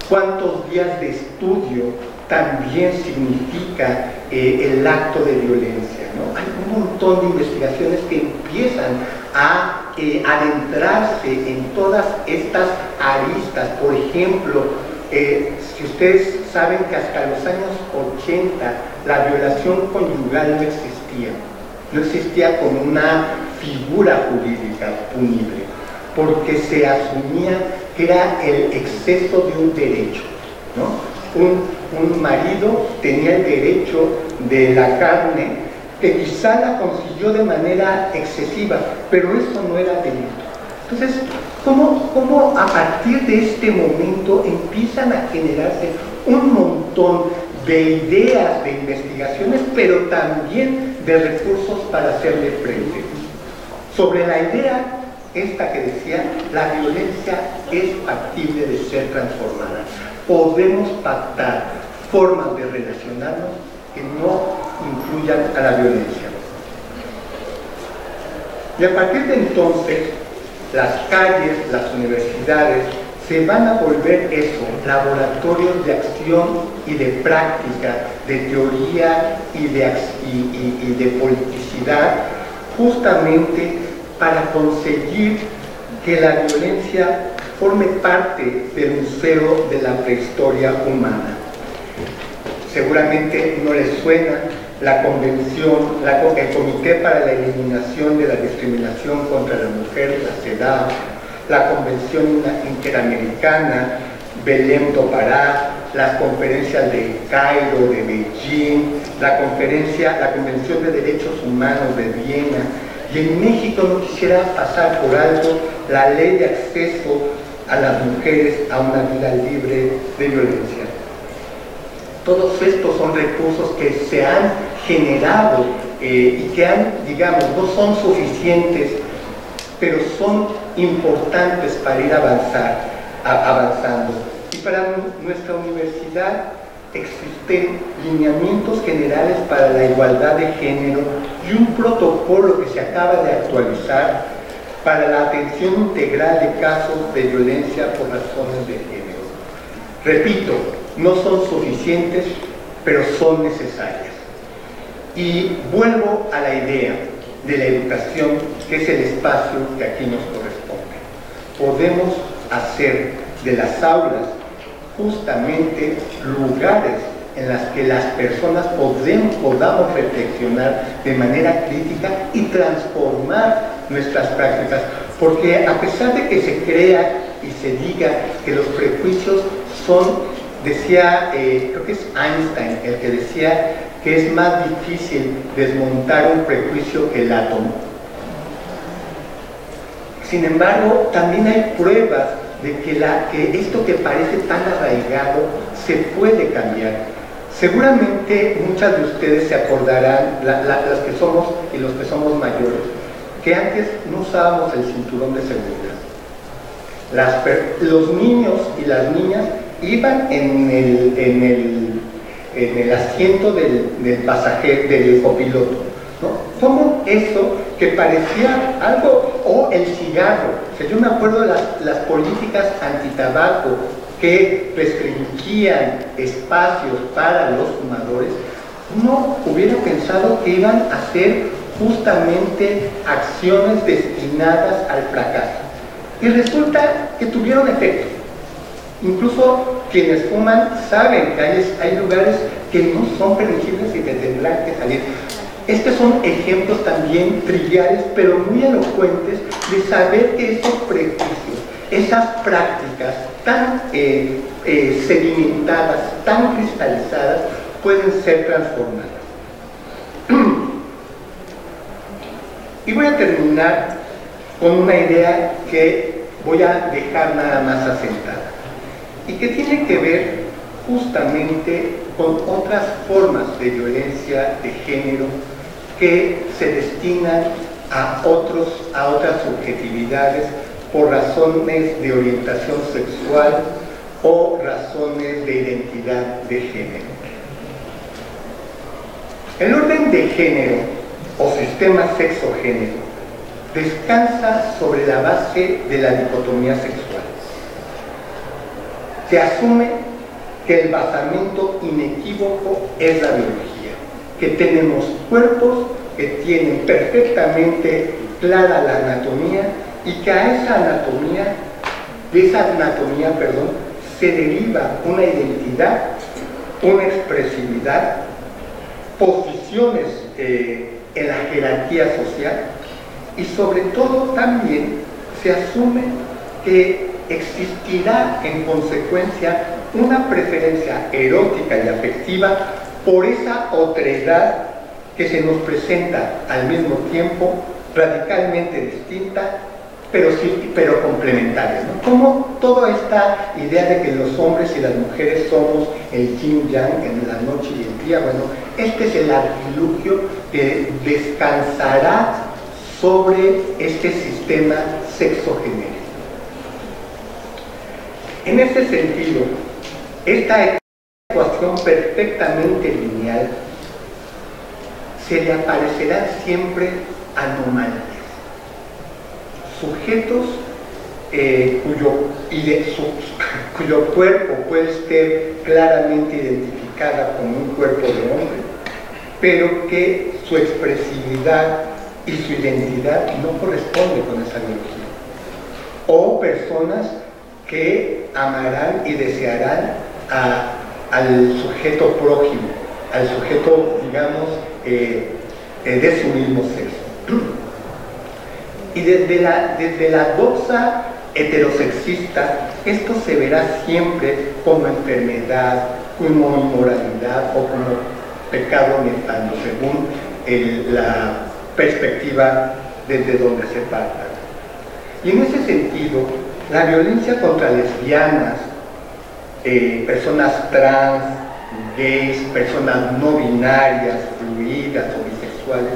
cuántos días de estudio también significa el acto de violencia, ¿no? Hay un montón de investigaciones que empiezan a adentrarse en todas estas aristas. Por ejemplo, si ustedes saben que hasta los años 80 la violación conyugal no existía como una figura jurídica punible, porque se asumía que era el exceso de un derecho, ¿no? Un marido tenía el derecho de la carne, que quizá la consiguió de manera excesiva, pero eso no era delito. Entonces, ¿cómo a partir de este momento empiezan a generarse un montón de ideas, de investigaciones, pero también de recursos para hacerle frente? Sobre la idea esta que decía, la violencia es factible de ser transformada. Podemos pactar formas de relacionarnos que no incluyan a la violencia. Y a partir de entonces, las calles, las universidades, se van a volver eso, laboratorios de acción y de práctica, de teoría y de politicidad, justamente para conseguir que la violencia forme parte del museo de la prehistoria humana. Seguramente no les suena la convención, el Comité para la Eliminación de la Discriminación contra la Mujer, la CEDAW, la Convención Interamericana, Belém do Pará, las conferencias de Cairo, de Beijing, la Convención de Derechos Humanos de Viena, y en México no quisiera pasar por alto la ley de acceso a las mujeres a una vida libre de violencia. Todos estos son recursos que se han generado y que digamos, no son suficientes, pero son importantes para ir avanzando. Y para nuestra universidad existen lineamientos generales para la igualdad de género y un protocolo que se acaba de actualizar para la atención integral de casos de violencia por razones de género. Repito, no son suficientes, pero son necesarias. Y vuelvo a la idea de la educación, que es el espacio que aquí nos corresponde. Podemos hacer de las aulas justamente lugares en las que las personas podamos reflexionar de manera crítica y transformar nuestras prácticas, porque a pesar de que se crea y se diga que los prejuicios son, decía, creo que es Einstein el que decía que es más difícil desmontar un prejuicio que el átomo. Sin embargo, también hay pruebas de que esto que parece tan arraigado se puede cambiar. Seguramente muchas de ustedes se acordarán, las que somos y los que somos mayores, que antes no usábamos el cinturón de seguridad. Los niños y las niñas iban en el asiento del pasajero, del copiloto, ¿no? Como eso que parecía algo, o el cigarro. O sea, yo me acuerdo de las políticas antitabaco que restringían espacios para los fumadores. Uno hubiera pensado que iban a ser justamente acciones destinadas al fracaso. Y resulta que tuvieron efecto. Incluso quienes fuman saben que hay lugares que no son permisibles y que tendrán que salir. Estos son ejemplos también triviales, pero muy elocuentes de saber que esos prejuicios, esas prácticas tan sedimentadas, tan cristalizadas, pueden ser transformadas. Y voy a terminar con una idea que voy a dejar nada más asentada y que tiene que ver justamente con otras formas de violencia de género que se destinan a otras subjetividades por razones de orientación sexual o razones de identidad de género. El orden de género o sistema sexo-género descansa sobre la base de la dicotomía sexual. Se asume que el basamento inequívoco es la biología, que tenemos cuerpos que tienen perfectamente clara la anatomía y que a esa anatomía, de esa anatomía, se deriva una identidad, una expresividad, posiciones en la jerarquía social, y sobre todo también se asume que existirá en consecuencia una preferencia erótica y afectiva por esa otredad que se nos presenta al mismo tiempo, radicalmente distinta, pero complementaria, ¿no? Como toda esta idea de que los hombres y las mujeres somos el yin yang en la noche y el día, bueno, este es el artilugio que descansará sobre este sistema sexogenérico. En ese sentido, esta ecuación perfectamente lineal se le aparecerán siempre anomalías, sujetos cuyo cuerpo puede ser claramente identificado como un cuerpo de hombre, pero que su expresividad y su identidad no corresponde con esa biología, o personas que amarán y desearán al sujeto prójimo, al sujeto, digamos, de su mismo sexo. Y desde la doxa heterosexista, esto se verá siempre como enfermedad, como inmoralidad o como pecado nefasto, según la perspectiva desde donde se parta. Y en ese sentido, la violencia contra lesbianas, personas trans, gays, personas no binarias, fluidas o bisexuales,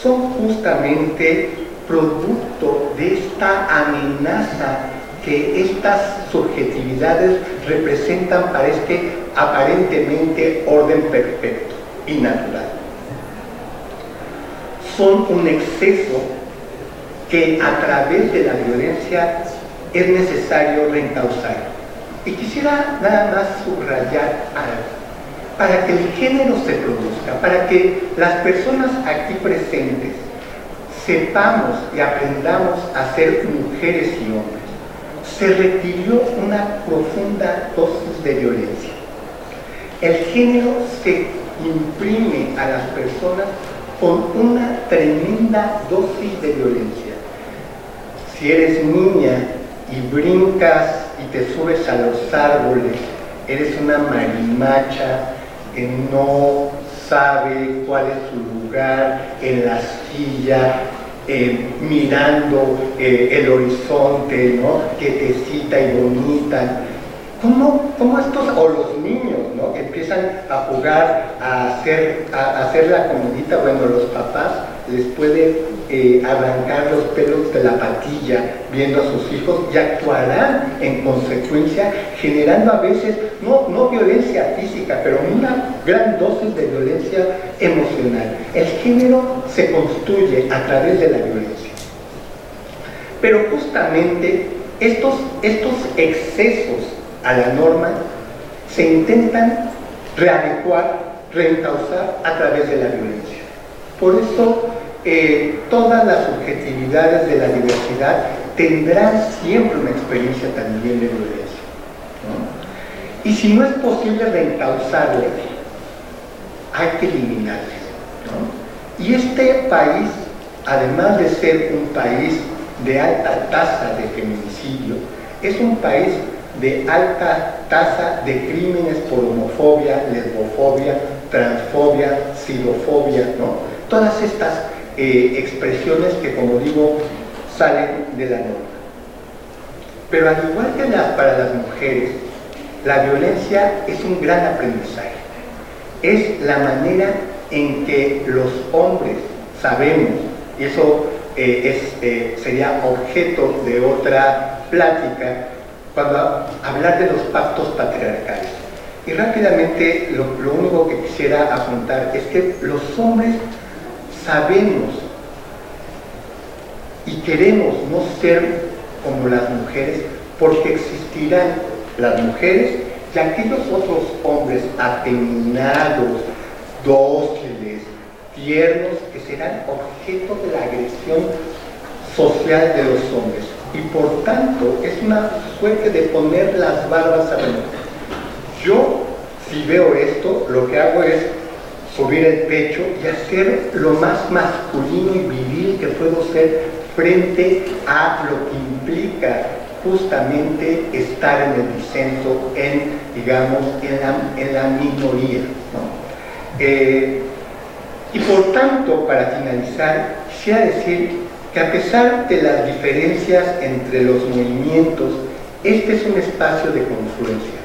son justamente producto de esta amenaza que estas subjetividades representan para este aparentemente orden perfecto y natural. Son un exceso que a través de la violencia es necesario reencauzar. Y quisiera nada más subrayar algo. Para que el género se produzca, para que las personas aquí presentes sepamos y aprendamos a ser mujeres y hombres, se requirió una profunda dosis de violencia. El género se imprime a las personas con una tremenda dosis de violencia. Si eres niña y brincas y te subes a los árboles, eres una marimacha que no sabe cuál es su lugar en la silla, mirando el horizonte, ¿no? Quietecita y bonita. ¿Cómo estos, o los niños, ¿no? Que empiezan a jugar, a hacer la comidita? Bueno, los papás les pueden arrancar los pelos de la patilla viendo a sus hijos y actuarán en consecuencia, generando a veces no violencia física, pero una gran dosis de violencia emocional. El género se construye a través de la violencia. Pero justamente estos excesos a la norma se intentan readecuar, reencauzar a través de la violencia. Por eso todas las subjetividades de la diversidad tendrán siempre una experiencia también de violencia, ¿no? Y si no es posible reencauzarles, hay que eliminarles, ¿no? Y este país, además de ser un país de alta tasa de feminicidio, es un país de alta tasa de crímenes por homofobia, lesbofobia, transfobia, xilofobia, ¿no? Todas estas expresiones que, como digo, salen de la norma. Pero al igual que para las mujeres, la violencia es un gran aprendizaje. Es la manera en que los hombres sabemos, y eso sería objeto de otra plática, cuando hablar de los pactos patriarcales. Y rápidamente lo único que quisiera apuntar es que los hombres sabemos y queremos no ser como las mujeres, porque existirán las mujeres y aquellos otros hombres afeminados, dóciles, tiernos, que serán objeto de la agresión social de los hombres y por tanto es una suerte de poner las barbas arriba. Yo, si veo esto, lo que hago es subir el pecho y hacer lo más masculino y viril que puedo ser frente a lo que implica justamente estar en el disenso, digamos, en la minoría, ¿no? Y por tanto, para finalizar, quisiera decir que a pesar de las diferencias entre los movimientos, este es un espacio de confluencia.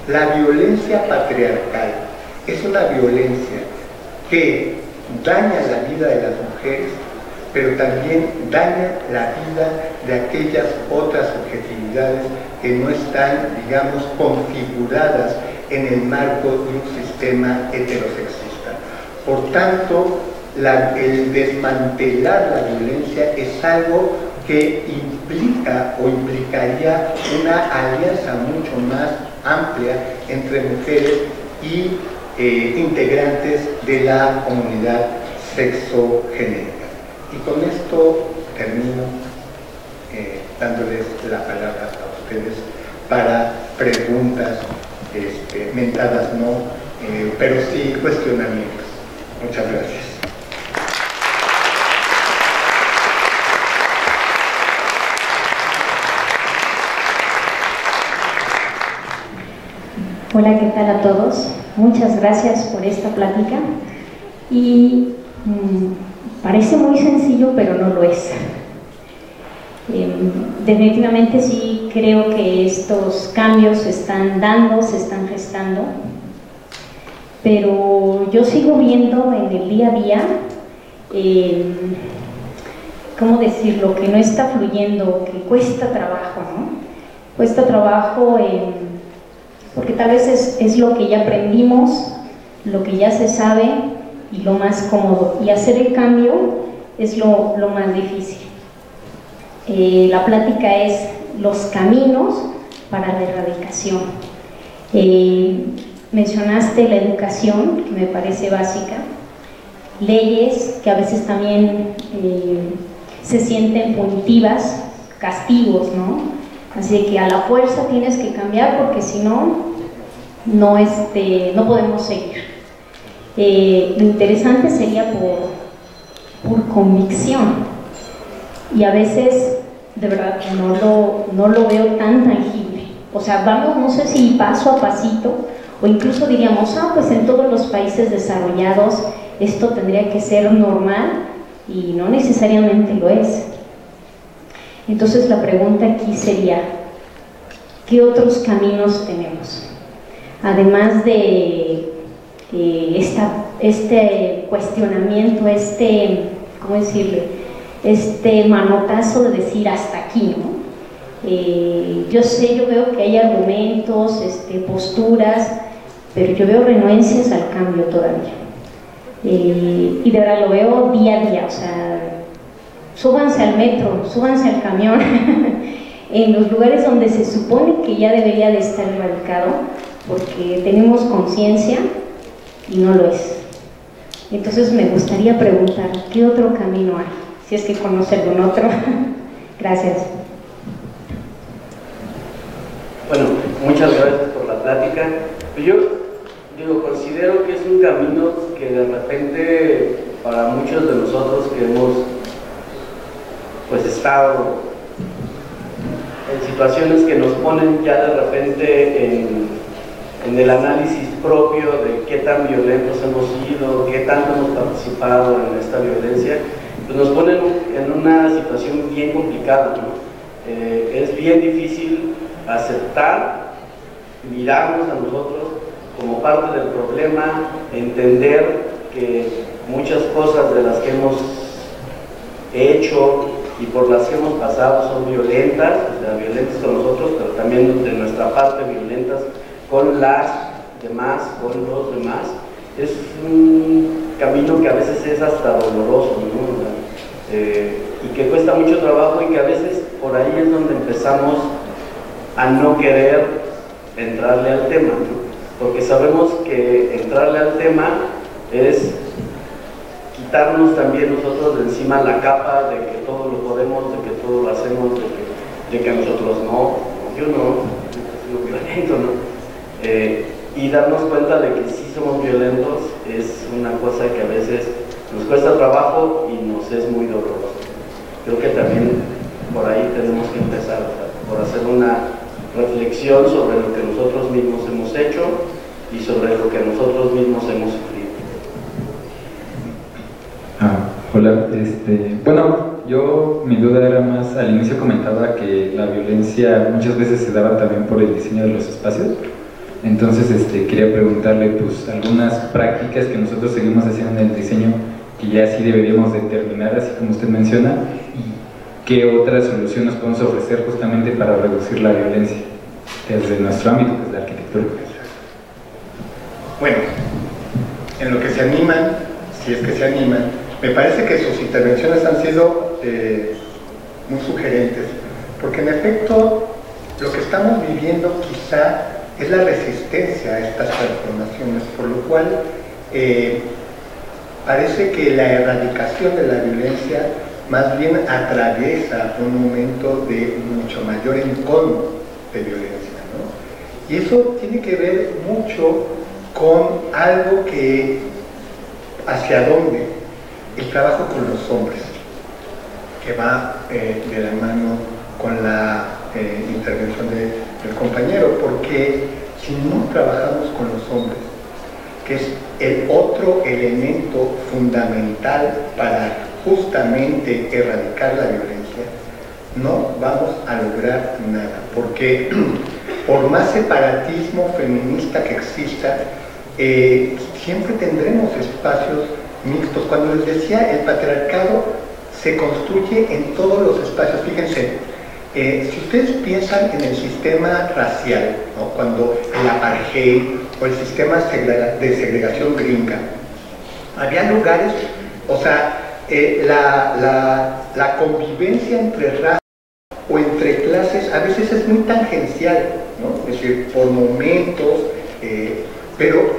La violencia patriarcal es una violencia que daña la vida de las mujeres, pero también daña la vida de aquellas otras subjetividades que no están, digamos, configuradas en el marco de un sistema heterosexista. Por tanto, el desmantelar la violencia es algo que implica o implicaría una alianza mucho más amplia entre mujeres y integrantes de la comunidad sexogenérica. Y con esto termino dándoles la palabra a ustedes para preguntas mentadas, no, pero sí cuestionamientos. Muchas gracias. Hola, ¿qué tal a todos? Muchas gracias por esta plática y parece muy sencillo, pero no lo es. Definitivamente sí creo que estos cambios se están dando, se están gestando, pero yo sigo viendo en el día a día, ¿cómo decirlo?, que no está fluyendo, que cuesta trabajo, ¿no? Cuesta trabajo porque tal vez es lo que ya aprendimos, lo que ya se sabe y lo más cómodo, y hacer el cambio es lo más difícil. La plática es los caminos para la erradicación. Mencionaste la educación, que me parece básica, leyes que a veces también se sienten punitivas, castigos, ¿no? Así de que a la fuerza tienes que cambiar porque si no, no podemos seguir. Lo interesante sería por convicción, y a veces de verdad no lo veo tan tangible. O sea, vamos, no sé si paso a pasito, o incluso diríamos, pues en todos los países desarrollados esto tendría que ser normal, y no necesariamente lo es. Entonces la pregunta aquí sería, ¿qué otros caminos tenemos? Además de este cuestionamiento, ¿cómo decirle?, este manotazo de decir hasta aquí, ¿no? Yo veo que hay argumentos, posturas, pero yo veo renuencias al cambio todavía. Y de verdad lo veo día a día, o sea, súbanse al metro, súbanse al camión, en los lugares donde se supone que ya debería de estar erradicado, porque tenemos conciencia y no lo es. Entonces me gustaría preguntar, ¿qué otro camino hay? Si es que conoce algún otro. Gracias. Bueno, muchas gracias por la plática. Yo considero que es un camino que de repente para muchos de nosotros que hemos estado en situaciones que nos ponen ya de repente en el análisis propio de qué tan violentos hemos sido, qué tanto hemos participado en esta violencia, pues nos ponen en una situación bien complicada, ¿no? Es bien difícil aceptar, mirarnos a nosotros como parte del problema, entender que muchas cosas de las que hemos hecho y por las que hemos pasado son violentas, o sea, violentas con nosotros, pero también de nuestra parte violentas con las demás, con los demás. Es un camino que a veces es hasta doloroso, ¿no? Y que cuesta mucho trabajo, y que a veces por ahí es donde empezamos a no querer entrarle al tema, ¿no? Porque sabemos que entrarle al tema es quitarnos también nosotros de encima la capa de que todo lo podemos, de que todo lo hacemos, de que nosotros no, yo no, soy violento, ¿no? Y darnos cuenta de que sí somos violentos es una cosa que a veces nos cuesta trabajo y nos es muy doloroso. Creo que también por ahí tenemos que empezar, o sea, por hacer una reflexión sobre lo que nosotros mismos hemos hecho y sobre lo que nosotros mismos hemos sufrido. Hola, bueno, mi duda era más, al inicio comentaba que la violencia muchas veces se daba también por el diseño de los espacios. Entonces quería preguntarle pues algunas prácticas que nosotros seguimos haciendo en el diseño que ya sí deberíamos determinar, así como usted menciona, y qué otras soluciones podemos ofrecer justamente para reducir la violencia desde nuestro ámbito, que es la arquitectura. Bueno, en lo que se animan, si es que se animan, me parece que sus intervenciones han sido muy sugerentes, porque en efecto lo que estamos viviendo quizá es la resistencia a estas transformaciones, por lo cual parece que la erradicación de la violencia más bien atraviesa un momento de mucho mayor encono de violencia, ¿no? Y eso tiene que ver mucho con algo que, hacia dónde, el trabajo con los hombres, que va de la mano con la intervención del compañero, porque si no trabajamos con los hombres, que es el otro elemento fundamental para justamente erradicar la violencia, no vamos a lograr nada, porque por más separatismo feminista que exista, siempre tendremos espacios mixtos. Cuando les decía, el patriarcado se construye en todos los espacios. Fíjense, si ustedes piensan en el sistema racial, ¿no? Cuando el apartheid o el sistema de segregación gringa, había lugares, o sea, la convivencia entre razas o entre clases a veces es muy tangencial, ¿no? Es decir, por momentos, pero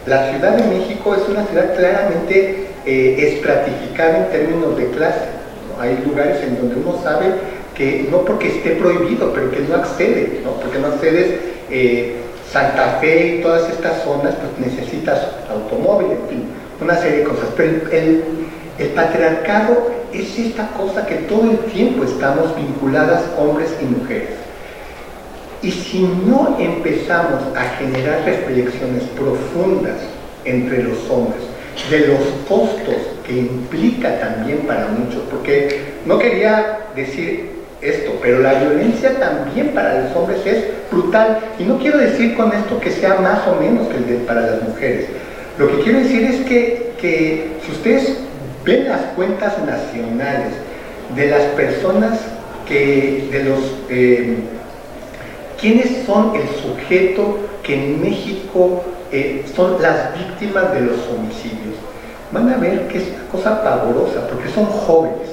la Ciudad de México es una ciudad claramente estratificada en términos de clase, ¿no? Hay lugares en donde uno sabe que no porque esté prohibido, pero que no accede, ¿no? Porque no accedes, Santa Fe y todas estas zonas, pues necesitas automóvil, en fin, una serie de cosas. Pero el patriarcado es esta cosa que todo el tiempo estamos vinculadas, hombres y mujeres. Y si no empezamos a generar reflexiones profundas entre los hombres, de los costos que implica también para muchos, porque no quería decir esto, pero la violencia también para los hombres es brutal, y no quiero decir con esto que sea más o menos que para las mujeres. Lo que quiero decir es que si ustedes ven las cuentas nacionales de las personas ¿quiénes son el sujeto que en México son las víctimas de los homicidios? Van a ver que es una cosa pavorosa, porque son jóvenes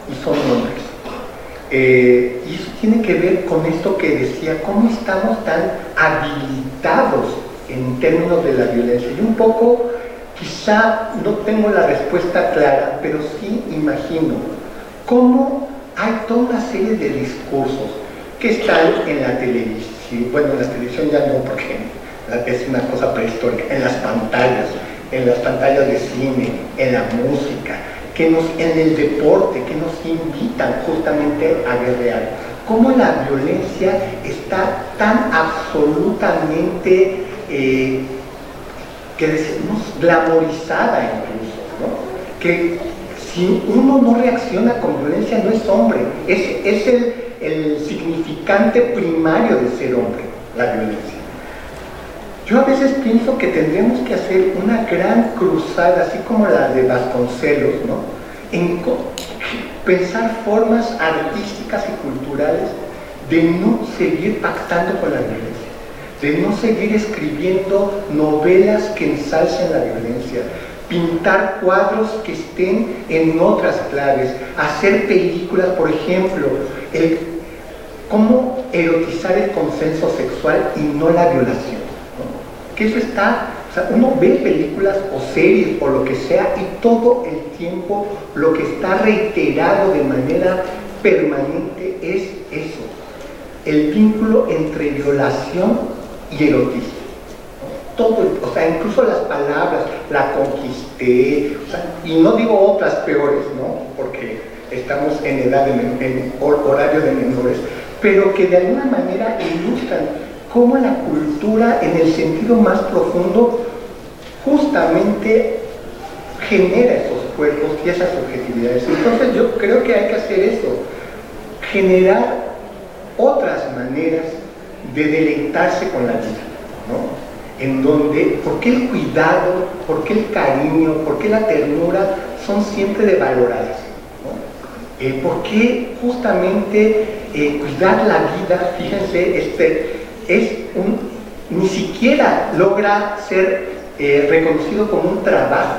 y son hombres. Y eso tiene que ver con esto que decía, cómo estamos tan habilitados en términos de la violencia. Y un poco, quizá no tengo la respuesta clara, pero sí imagino cómo hay toda una serie de discursos que están en la televisión, bueno, en la televisión ya no, porque es una cosa prehistórica, en las pantallas de cine, en la música, en el deporte, que nos invitan justamente a guerrear. Cómo la violencia está tan absolutamente, que decimos, glamorizada incluso, ¿no? Que si uno no reacciona con violencia no es hombre, es el significante primario de ser hombre, la violencia. Yo a veces pienso que tendríamos que hacer una gran cruzada, así como la de Vasconcelos, ¿no? En pensar formas artísticas y culturales de no seguir pactando con la violencia, de no seguir escribiendo novelas que ensalcen la violencia, pintar cuadros que estén en otras claves, hacer películas, por ejemplo, cómo erotizar el consenso sexual y no la violación, ¿no? Que eso está sea, uno ve películas o series o lo que sea y todo el tiempo lo que está reiterado de manera permanente es eso, el vínculo entre violación y erotismo. Todo, o sea, incluso las palabras, la conquisté, o sea, y no digo otras peores, ¿no? Porque estamos en edad en horario de menores, pero que de alguna manera ilustran cómo la cultura, en el sentido más profundo, justamente genera esos cuerpos y esas subjetividades. Entonces yo creo que hay que hacer eso, generar otras maneras de deleitarse con la vida, ¿no? En donde, ¿por qué el cuidado, por qué el cariño, por qué la ternura son siempre devaloradas? ¿No? ¿Por qué justamente cuidar la vida, fíjense, ni siquiera logra ser reconocido como un trabajo?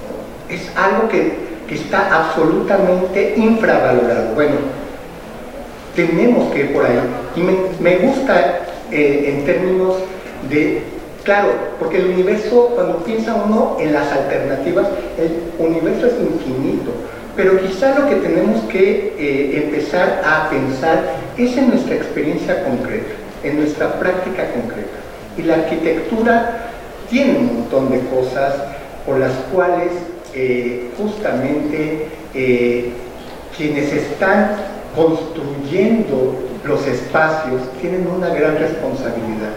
¿No? Es algo que está absolutamente infravalorado. Bueno, tenemos que ir por ahí. Y me gusta en términos de... Claro, porque el universo, cuando piensa uno en las alternativas, el universo es infinito, pero quizá lo que tenemos que empezar a pensar es en nuestra experiencia concreta, en nuestra práctica concreta. Y la arquitectura tiene un montón de cosas por las cuales justamente quienes están construyendo los espacios tienen una gran responsabilidad.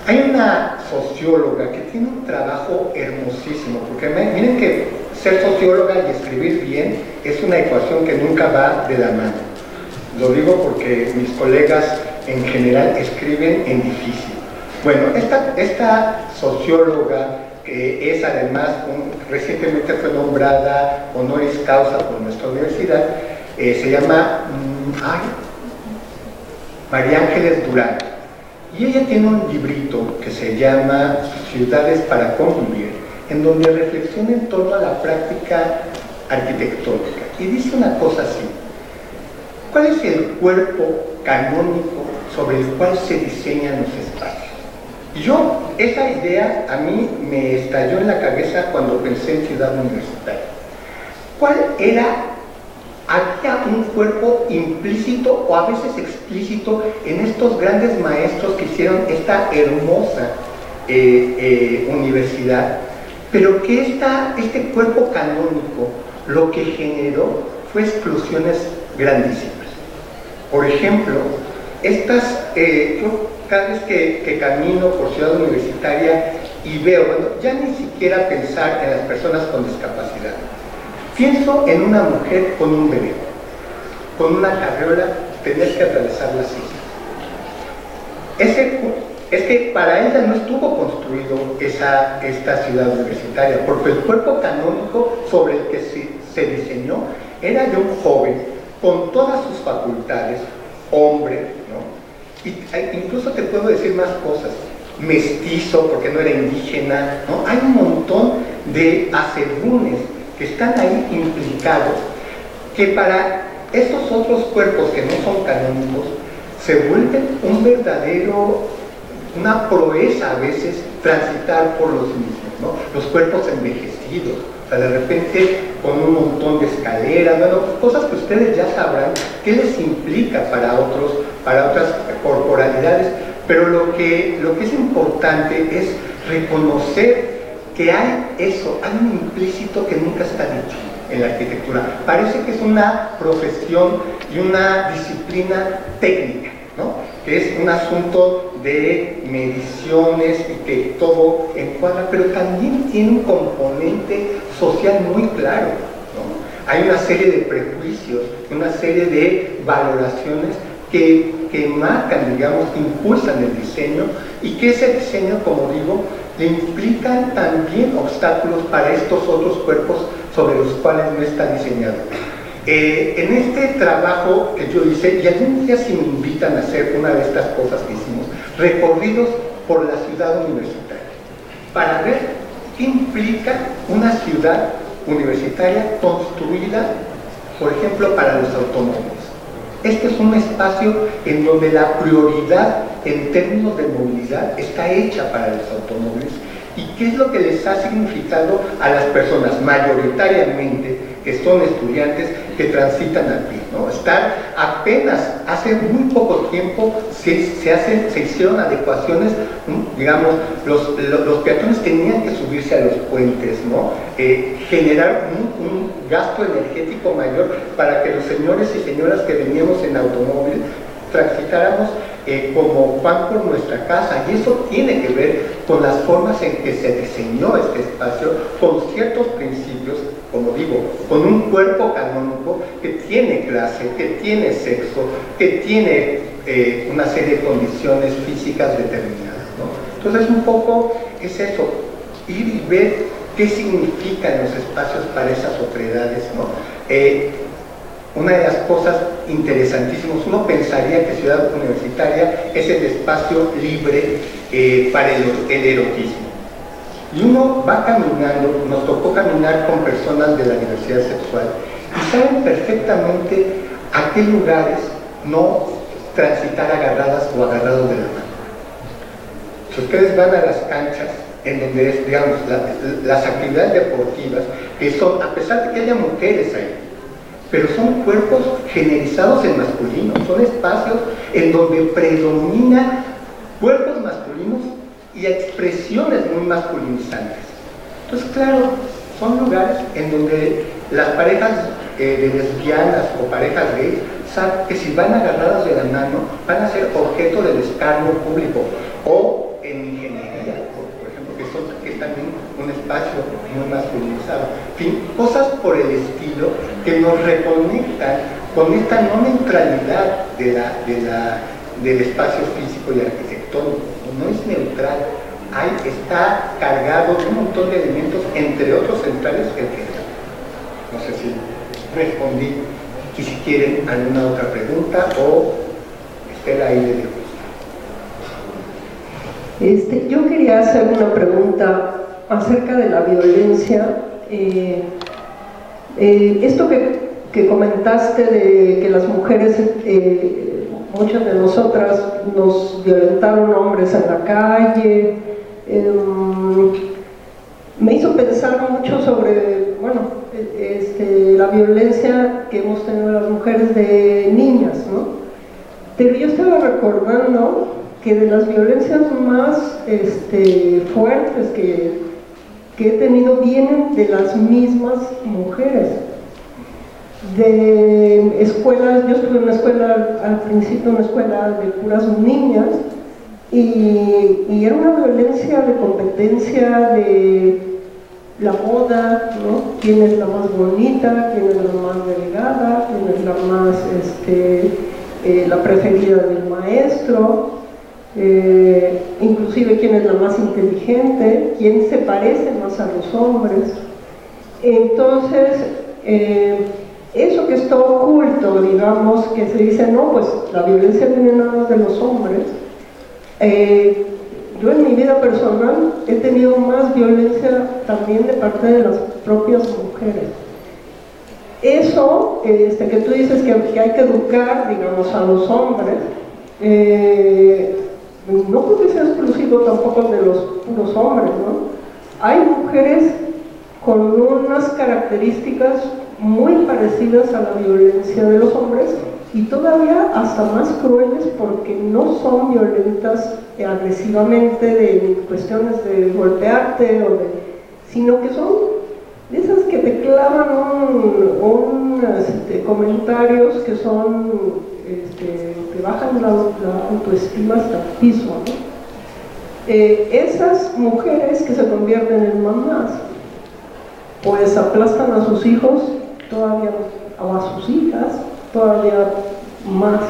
Hay una socióloga que tiene un trabajo hermosísimo, porque miren que ser socióloga y escribir bien es una ecuación que nunca va de la mano. Lo digo porque mis colegas en general escriben en difícil. Bueno, esta socióloga, que es además, recientemente fue nombrada honoris causa por nuestra universidad, se llama María Ángeles Durán. Y ella tiene un librito que se llama Ciudades para Convivir, en donde reflexiona en torno a la práctica arquitectónica. Y dice una cosa así: ¿cuál es el cuerpo canónico sobre el cual se diseñan los espacios? Y esa idea a mí me estalló en la cabeza cuando pensé en Ciudad Universitaria. ¿Cuál era? Había un cuerpo implícito o a veces explícito en estos grandes maestros que hicieron esta hermosa universidad, pero que este cuerpo canónico lo que generó fue exclusiones grandísimas. Por ejemplo, yo cada vez que camino por Ciudad Universitaria y veo, bueno, ya ni siquiera pensar en las personas con discapacidad, pienso en una mujer con un bebé, con una carriola, tener que atravesar la silla. Es que para ella no estuvo construido esta ciudad universitaria, porque el cuerpo canónico sobre el que se diseñó era de un joven con todas sus facultades, hombre, ¿no? Y incluso te puedo decir más cosas, mestizo, porque no era indígena, ¿no? Hay un montón de asegúnes que están ahí implicados, que para esos otros cuerpos que no son canónicos se vuelven una proeza a veces transitar por los mismos, ¿no? Los cuerpos envejecidos, o sea, de repente con un montón de escaleras, bueno, cosas que ustedes ya sabrán qué les implica para otras corporalidades, pero lo que es importante es reconocer que hay un implícito que nunca está dicho en la arquitectura. Parece que es una profesión y una disciplina técnica, ¿no? Que es un asunto de mediciones y que todo encuadra, pero también tiene un componente social muy claro, ¿no? Hay una serie de prejuicios, una serie de valoraciones que marcan, digamos, que impulsan el diseño, y que ese diseño, como digo, le implican también obstáculos para estos otros cuerpos sobre los cuales no está diseñado. En este trabajo que yo hice, y algún día si me invitan a hacer una de estas cosas que hicimos, recorridos por la ciudad universitaria, para ver qué implica una ciudad universitaria construida, por ejemplo, para los automóviles. Este es un espacio en donde la prioridad en términos de movilidad está hecha para los automóviles y qué es lo que les ha significado a las personas mayoritariamente que son estudiantes que transitan a pie, ¿no? Estar apenas hace muy poco tiempo se hicieron adecuaciones, digamos, los peatones tenían que subirse a los puentes, ¿no? Generar un gasto energético mayor para que los señores y señoras que veníamos en automóvil transitáramos como pan por nuestra casa, y eso tiene que ver con las formas en que se diseñó este espacio, con ciertos principios, como digo, con un cuerpo canónico que tiene clase, que tiene sexo, que tiene una serie de condiciones físicas determinadas, ¿no? Entonces un poco es eso, ir y ver qué significan los espacios para esas otredades, ¿no? Una de las cosas interesantísimas, uno pensaría que Ciudad Universitaria es el espacio libre para el erotismo. Y uno va caminando, nos tocó caminar con personas de la diversidad sexual y saben perfectamente a qué lugares no transitar agarradas o agarrados de la mano. Si ustedes van a las canchas, en donde es, digamos, las actividades deportivas, que son, a pesar de que haya mujeres ahí, pero son cuerpos generizados en masculino, son espacios en donde predominan cuerpos masculinos y expresiones muy masculinizantes. Entonces, claro, son lugares en donde las parejas de lesbianas o parejas gays saben que si van agarradas de la mano van a ser objeto del escarnio público, o en ingeniería, por ejemplo, que es también un espacio muy masculinizado. En fin, cosas por el estilo que nos reconectan con esta no neutralidad del espacio físico y arquitectónico. No es neutral, está cargado de un montón de elementos, entre otros centrales, el género. No sé si respondí, y si quieren alguna otra pregunta o Estela ahí le dejo. Yo quería hacer una pregunta acerca de la violencia. Esto que comentaste de que las mujeres, muchas de nosotras nos violentaron hombres en la calle, me hizo pensar mucho sobre, bueno, la violencia que hemos tenido las mujeres de niñas, ¿no? Pero yo estaba recordando que de las violencias más fuertes que he tenido vienen de las mismas mujeres. De escuelas, yo estuve en una escuela, al principio una escuela de puras niñas, y era una violencia de competencia de la moda, ¿no? ¿Quién es la más bonita? ¿Quién es la más delgada? ¿Quién es la más, la preferida del maestro? Inclusive quién es la más inteligente, quién se parece más a los hombres. Entonces, eso que está oculto, digamos, que se dice, no, pues la violencia viene nada más de los hombres. Yo en mi vida personal he tenido más violencia también de parte de las propias mujeres. Eso, que tú dices que hay que educar, digamos, a los hombres, no creo que sea exclusivo tampoco de los puros hombres, ¿no? Hay mujeres con unas características muy parecidas a la violencia de los hombres y todavía hasta más crueles, porque no son violentas agresivamente de cuestiones de golpearte sino que son de esas que te clavan comentarios que son que bajan la autoestima hasta el piso, ¿no? Esas mujeres que se convierten en mamás pues aplastan a sus hijos todavía, o a sus hijas todavía más.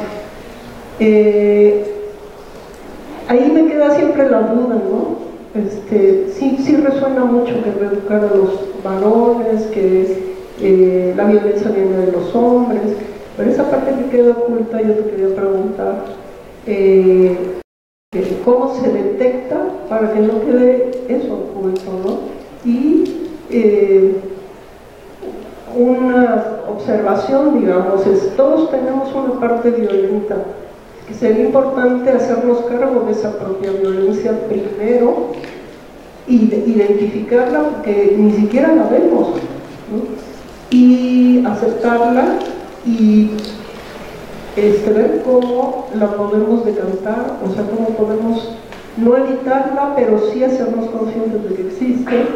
Ahí me queda siempre la duda, ¿no? Sí resuena mucho que reeducar a los varones, que la violencia viene de los hombres, pero esa parte que queda oculta, yo te quería preguntar, ¿cómo se detecta para que no quede eso oculto, ¿no? Y una observación, digamos, es todos tenemos una parte violenta, que sería importante hacernos cargo de esa propia violencia primero y identificarla, porque ni siquiera la vemos, ¿no? Y aceptarla y ver cómo la podemos decantar, o sea, cómo podemos no evitarla, pero sí hacernos conscientes de que existe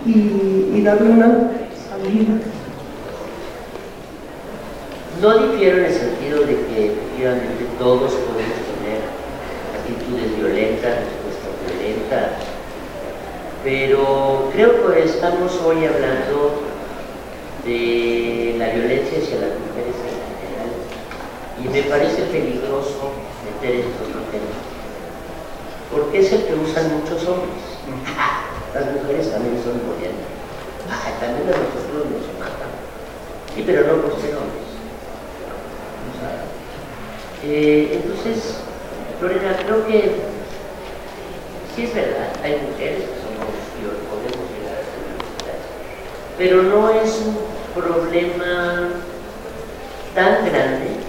y darle una salida. No difiero en el sentido de que efectivamente todos podemos tener actitudes violentas, respuestas violentas, pero creo que estamos hoy hablando de la violencia hacia las mujeres en general y me parece peligroso meter estos temas, porque es el que usan muchos hombres. Las mujeres también son violentas, también a nosotros nos matan, sí, pero no por ser hombres. Entonces, Lorena, creo que sí es verdad, hay mujeres que somos violentas, podemos llegar a ser violentas, pero no es un problema tan grande,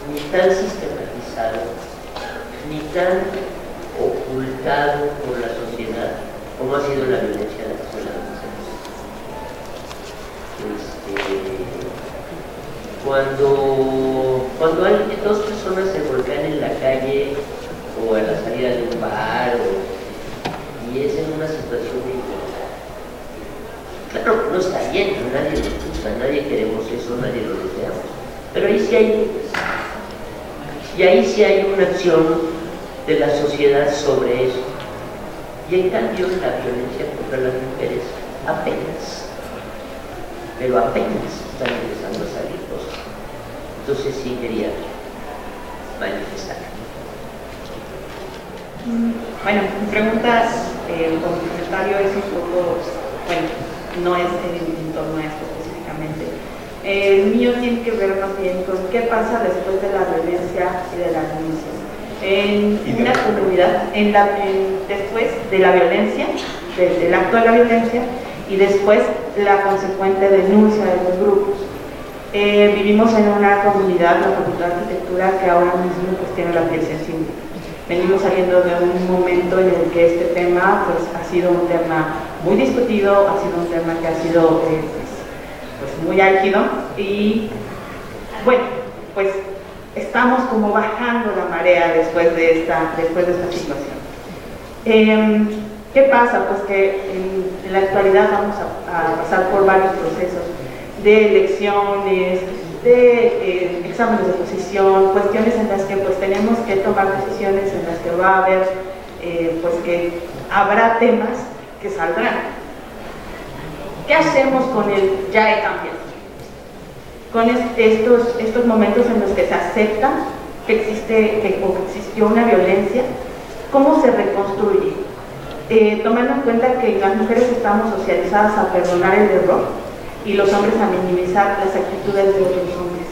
ni tan sistematizado, ni tan ocultado por la sociedad como ha sido la violencia de las mujeres. Cuando hay dos personas se volcan en la calle o a la salida de un bar y es en una situación de igualdad, claro que no está bien, nadie lo gusta, nadie queremos eso, nadie lo deseamos, pero ahí sí hay y ahí sí hay una acción de la sociedad sobre eso, y en cambio la violencia contra las mujeres apenas, pero apenas están empezando a salir cosas. Entonces sí quería manifestar. Bueno, mi pregunta o mi comentario es un poco, bueno, no es en torno a esto específicamente. El mío tiene que ver más bien con qué pasa después de la violencia y de las denuncias. En una comunidad, después de la violencia, del acto de la violencia, y después la consecuente denuncia de los grupos. Vivimos en una comunidad, la Facultad de Arquitectura, que ahora mismo pues, tiene la piel sensible. Venimos saliendo de un momento en el que este tema pues, ha sido un tema muy discutido, ha sido un tema que ha sido pues, muy álgido y bueno, pues estamos como bajando la marea después de esta situación. ¿Qué pasa? Pues que en la actualidad vamos a pasar por varios procesos de elecciones, de exámenes de posición, cuestiones en las que pues tenemos que tomar decisiones, en las que va a haber, pues que habrá temas que saldrán. ¿Qué hacemos con el ya he cambiado? Con estos momentos en los que se acepta que existió una violencia, ¿cómo se reconstruye? Tomando en cuenta que las mujeres estamos socializadas a perdonar el error y los hombres a minimizar las actitudes de otros hombres.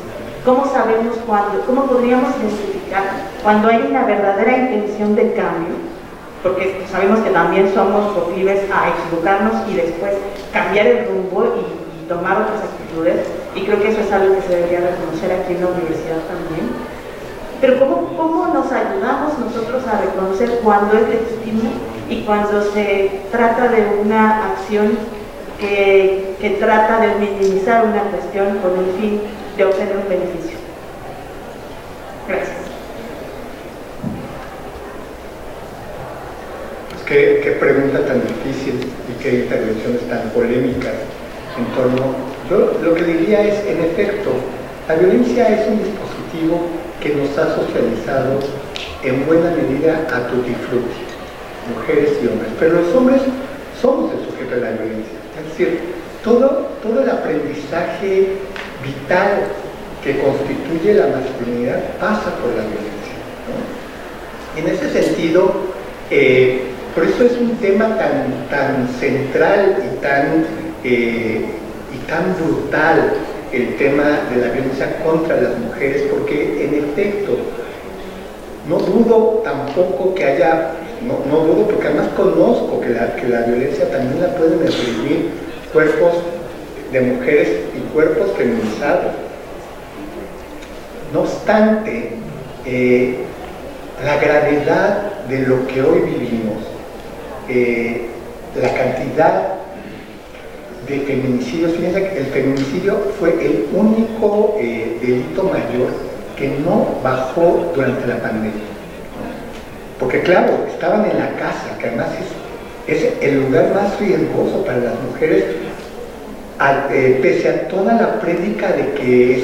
¿Cómo sabemos cómo podríamos identificar cuando hay una verdadera intención de cambio? Porque sabemos que también somos proclives a equivocarnos y después cambiar el rumbo y tomar otras actitudes, y creo que eso es algo que se debería reconocer aquí en la universidad también. Pero ¿cómo nos ayudamos nosotros a reconocer cuando es legítimo y cuando se trata de una acción que trata de minimizar una cuestión con el fin de obtener un beneficio? Gracias. Qué pregunta tan difícil y qué intervenciones tan polémicas en torno. Yo lo que diría es, en efecto, la violencia es un dispositivo que nos ha socializado en buena medida a tutti frutti, mujeres y hombres, pero los hombres somos el sujeto de la violencia, es decir, todo el aprendizaje vital que constituye la masculinidad pasa por la violencia, ¿no? En ese sentido, por eso es un tema tan central y tan brutal el tema de la violencia contra las mujeres, porque en efecto no dudo tampoco que haya, no dudo porque además conozco que la violencia también la pueden reprimir cuerpos de mujeres y cuerpos feminizados. No obstante, la gravedad de lo que hoy vivimos, la cantidad de feminicidios. Fíjense que el feminicidio fue el único delito mayor que no bajó durante la pandemia. Porque claro, estaban en la casa, que además es el lugar más riesgoso para las mujeres, pese a toda la prédica de que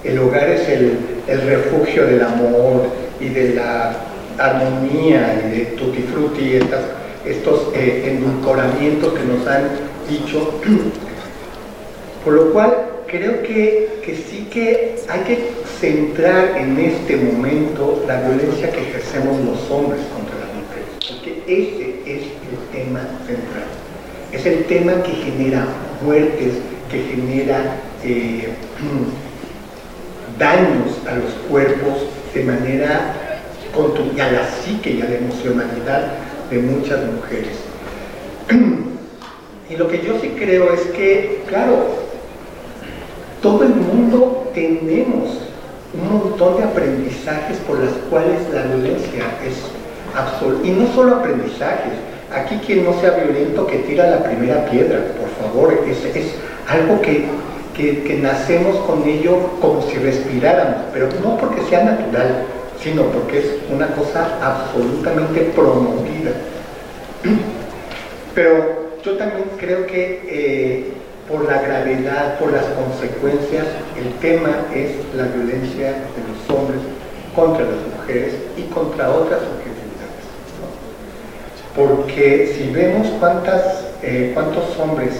el hogar es el refugio del amor y de la armonía y de tutti frutti, estos endulcoramientos que nos han dicho. Por lo cual creo que sí que hay que centrar en este momento la violencia que ejercemos los hombres contra las mujeres, porque ese es el tema central. Es el tema que genera muertes, que genera daños a los cuerpos de manera contundente, a la psique y a la emocionalidad de muchas mujeres. Y lo que yo sí creo es que, claro, todo el mundo tenemos un montón de aprendizajes por las cuales la violencia es absoluta. Y no solo aprendizajes. Aquí quien no sea violento que tira la primera piedra, por favor. Es algo que nacemos con ello como si respiráramos, pero no porque sea natural, sino porque es una cosa absolutamente promovida. Pero yo también creo que por la gravedad, por las consecuencias, el tema es la violencia de los hombres contra las mujeres y contra otras subjetividades, ¿no? Porque si vemos cuántos hombres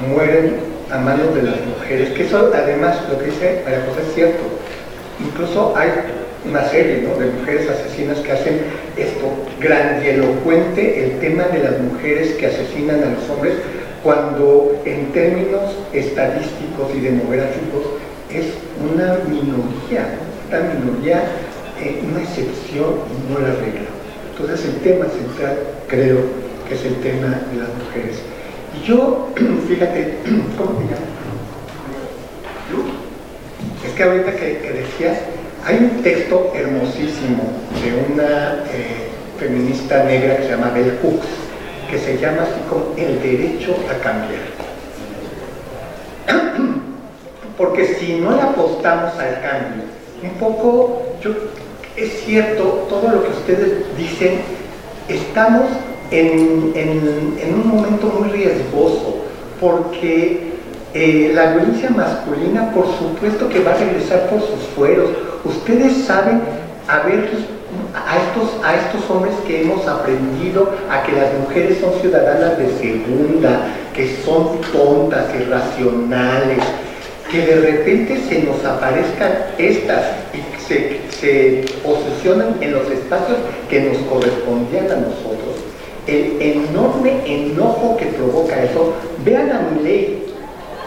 mueren a manos de las mujeres, que eso además lo que dice María José es cierto, incluso hay una serie, ¿no?, de mujeres asesinas que hacen esto grandielocuente, el tema de las mujeres que asesinan a los hombres, cuando en términos estadísticos y demográficos es una minoría, una excepción y no la regla. Entonces el tema central creo que es el tema de las mujeres. Y yo, fíjate, ¿cómo te llamas? Es que ahorita que decías, hay un texto hermosísimo de una feminista negra que se llama Bell Hooks, que se llama así como El derecho a cambiar. Porque si no le apostamos al cambio, un poco, es cierto, todo lo que ustedes dicen, estamos en un momento muy riesgoso, porque la violencia masculina, por supuesto que va a regresar por sus fueros. Ustedes saben, a estos hombres que hemos aprendido a que las mujeres son ciudadanas de segunda, que son tontas, irracionales, que de repente se nos aparezcan estas y se posicionan en los espacios que nos correspondían a nosotros. El enorme enojo que provoca eso. Vean a Milei,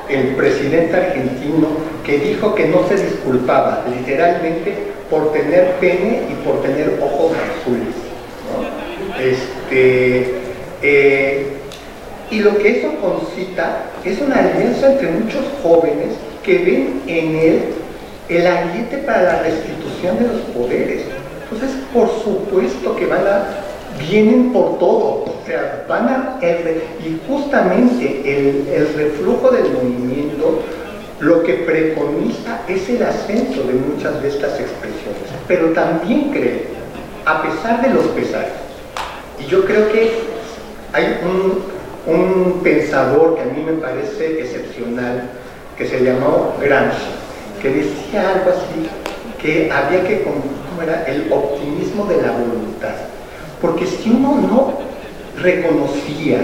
el presidente argentino, que dijo que no se disculpaba literalmente por tener pene y por tener ojos azules, ¿no? Y lo que eso concita es una alianza entre muchos jóvenes que ven en él el ariete para la restitución de los poderes. Entonces, por supuesto que vienen por todo, o sea, y justamente el reflujo del movimiento lo que preconiza es el ascenso de muchas de estas expresiones, pero también creo, a pesar de los pesares, y yo creo que hay un pensador que a mí me parece excepcional, que se llamó Gramsci, que decía algo así, que había que, ¿cómo era? El optimismo de la voluntad. Porque si uno no reconocía,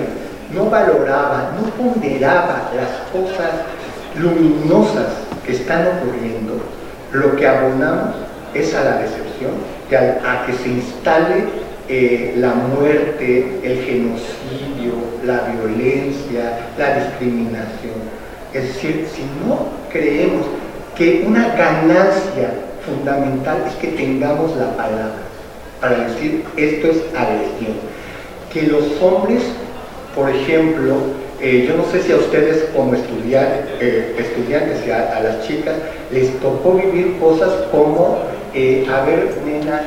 no valoraba, no ponderaba las cosas luminosas que están ocurriendo, lo que abonamos es a la decepción y a que se instale la muerte, el genocidio, la violencia, la discriminación. Es decir, si no creemos que una ganancia fundamental es que tengamos la palabra para decir esto es agresión, que los hombres, por ejemplo, yo no sé si a ustedes como estudiantes y a las chicas les tocó vivir cosas como a ver, nena,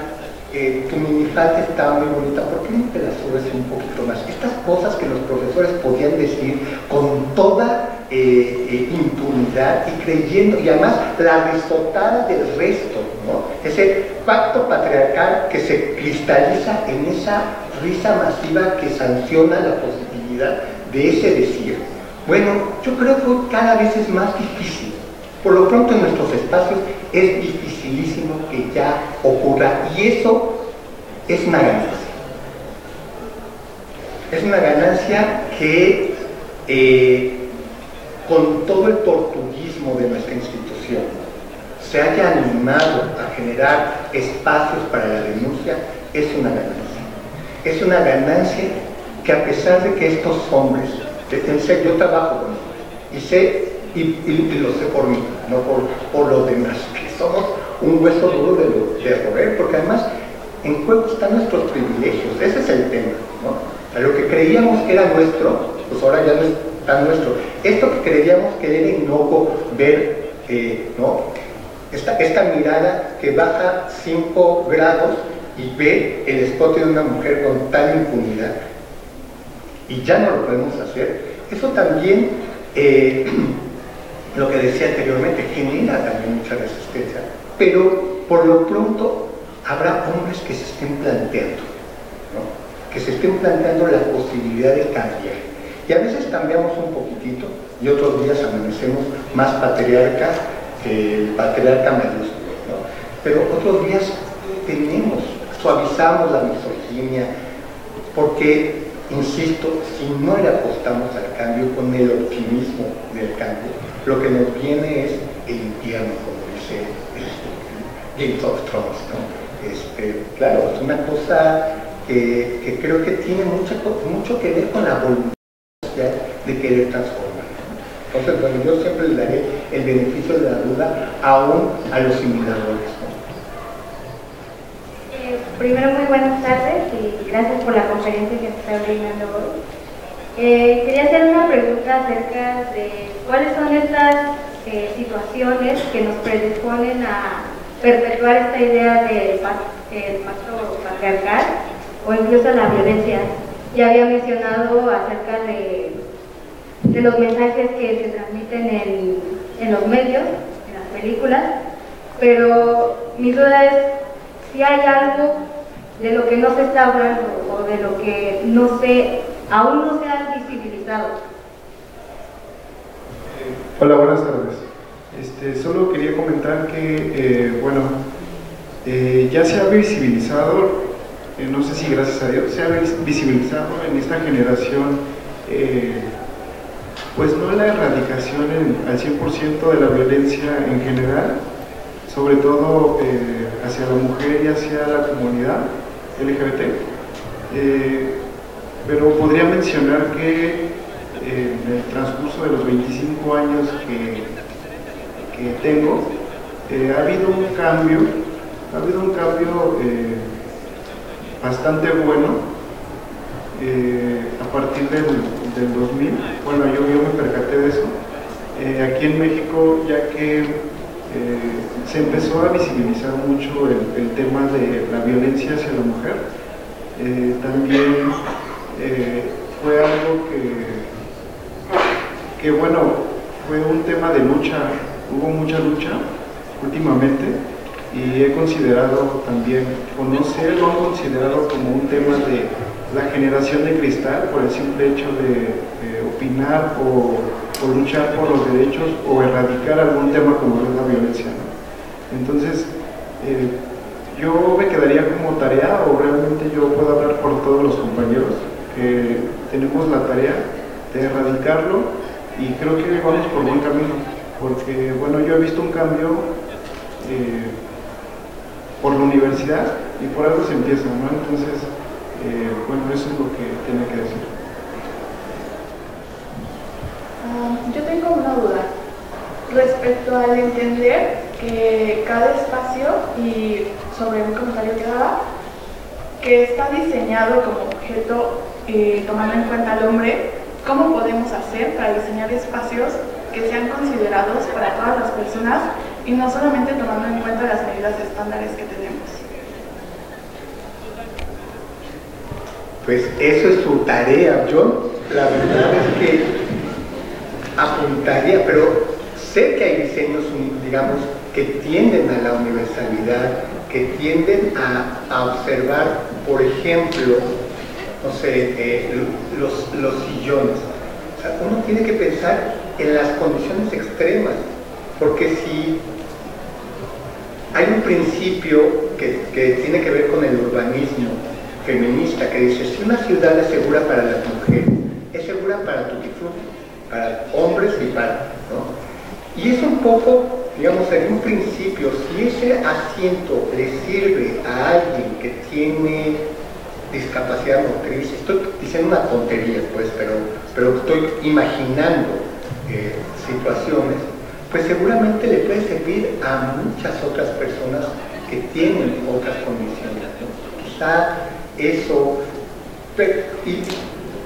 tu minifalda está muy bonita, ¿por qué no te la subes un poquito más? Estas cosas que los profesores podían decir con toda impunidad y creyendo, y además la risotada del resto, ¿no? Ese pacto patriarcal que se cristaliza en esa risa masiva que sanciona la posibilidad de ese decir. Bueno, yo creo que cada vez es más difícil. Por lo pronto en nuestros espacios es dificilísimo que ya ocurra, y eso es una ganancia. Es una ganancia que con todo el tortuguismo de nuestra institución se haya animado a generar espacios para la denuncia, es una ganancia. Es una ganancia que, a pesar de que estos hombres, yo trabajo con hombres y sé, y lo sé por mí, no por los demás, que somos un hueso duro de roer, porque además en juego están nuestros privilegios, ese es el tema, ¿no? A lo que creíamos que era nuestro, pues ahora ya no es tan nuestro. Esto que creíamos que era inocuo ver, ¿no? Esta mirada que baja 5 grados y ve el escote de una mujer con tal impunidad, y ya no lo podemos hacer, eso también, lo que decía anteriormente, genera también mucha resistencia, pero por lo pronto habrá hombres que se estén planteando, ¿no? Que se estén planteando la posibilidad de cambiar, y a veces cambiamos un poquitito y otros días amanecemos más patriarcas que el patriarca mayúsculo, ¿no? Pero otros días suavizamos la misoginia, porque insisto, si no le apostamos al cambio con el optimismo del cambio, lo que nos viene es el infierno, como dice Game of Thrones, ¿no? Claro, es una cosa que creo que tiene mucho que ver con la voluntad de querer transformar. Entonces, bueno, yo siempre le daré el beneficio de la duda aún a los simuladores, ¿no? Primero, muy buenas tardes y gracias por la conferencia que se está brindando hoy. Quería hacer una pregunta acerca de cuáles son estas situaciones que nos predisponen a perpetuar esta idea del pacto patriarcal o incluso la violencia. Ya había mencionado acerca de los mensajes que se transmiten en los medios, en las películas, pero mi duda es si hay algo de lo que no se está hablando o de lo que aún no se ha visibilizado. Hola, buenas tardes. Solo quería comentar que, ya se ha visibilizado, no sé si gracias a Dios, se ha visibilizado en esta generación, pues no la erradicación al 100% de la violencia en general, sobre todo hacia la mujer y hacia la comunidad LGBT, pero podría mencionar que en el transcurso de los 25 años que tengo, ha habido un cambio bastante bueno a partir del 2000. Bueno, yo me percaté de eso aquí en México, ya que se empezó a visibilizar mucho el tema de la violencia hacia la mujer. También fue algo que bueno, fue un tema de lucha, hubo mucha lucha últimamente, y he considerado también, lo han considerado como un tema de la generación de cristal, por el simple hecho de opinar o luchar por los derechos o erradicar algún tema como es la violencia, ¿no? Entonces, yo me quedaría como tarea, o realmente yo puedo hablar por todos los compañeros, que tenemos la tarea de erradicarlo, y creo que vamos por buen camino, porque bueno, yo he visto un cambio por la universidad, y por algo se empieza, ¿no? Entonces, bueno, eso es lo que tenía que decir. Yo tengo una duda respecto al entender que cada espacio, y sobre un comentario que daba, que está diseñado como objeto tomando en cuenta al hombre, ¿cómo podemos hacer para diseñar espacios que sean considerados para todas las personas y no solamente tomando en cuenta las medidas estándares que tenemos. Pues eso es su tarea. Yo la verdad es que apuntaría, pero sé que hay diseños, digamos, que tienden a la universalidad, que tienden a observar, por ejemplo, no sé, los sillones. O sea, uno tiene que pensar en las condiciones extremas, porque si hay un principio que tiene que ver con el urbanismo feminista, que dice, si una ciudad es segura para las mujeres, es segura para tutti frutti, para hombres y para, ¿no? Y es un poco, digamos, en un principio, si ese asiento le sirve a alguien que tiene discapacidad motriz, estoy diciendo una tontería, pues, pero estoy imaginando situaciones, pues seguramente le puede servir a muchas otras personas que tienen otras condiciones, ¿no? Quizá eso,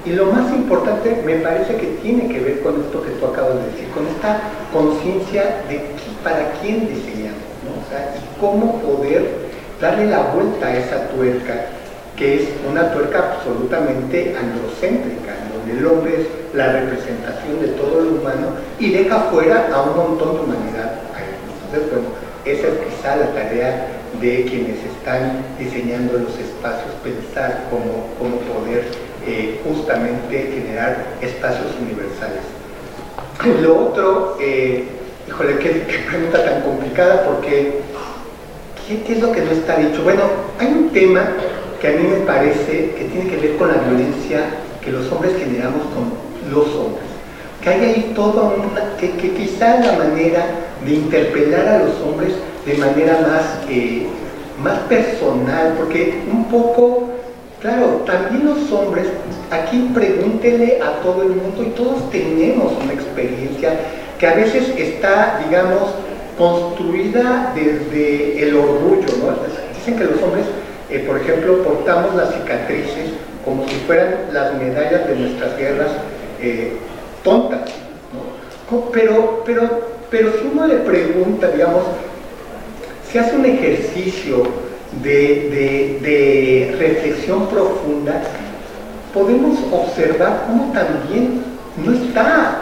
y lo más importante me parece que tiene que ver con esto que tú acabas de decir, con esta conciencia de para quién diseñamos, ¿no? O sea, y cómo poder darle la vuelta a esa tuerca, que es una tuerca absolutamente androcéntrica, donde el hombre es la representación de todo lo humano y deja fuera a un montón de humanidad ahí. Entonces, bueno, esa es quizá la tarea de quienes están diseñando los espacios, pensar cómo poder justamente generar espacios universales. Lo otro, híjole, qué pregunta tan complicada, porque ¿qué es lo que no está dicho? Bueno, hay un tema que a mí me parece que tiene que ver con la violencia que los hombres generamos con los hombres. Que hay ahí toda una, que quizá la manera de interpelar a los hombres de manera más personal, porque un poco, claro, también los hombres, aquí pregúntele a todo el mundo y todos tenemos una experiencia que a veces está, digamos, construida desde el orgullo, ¿no? Dicen que los hombres, por ejemplo, portamos las cicatrices como si fueran las medallas de nuestras guerras tontas, ¿no? Pero si uno le pregunta, digamos, si hace un ejercicio de reflexión profunda, podemos observar cómo también no está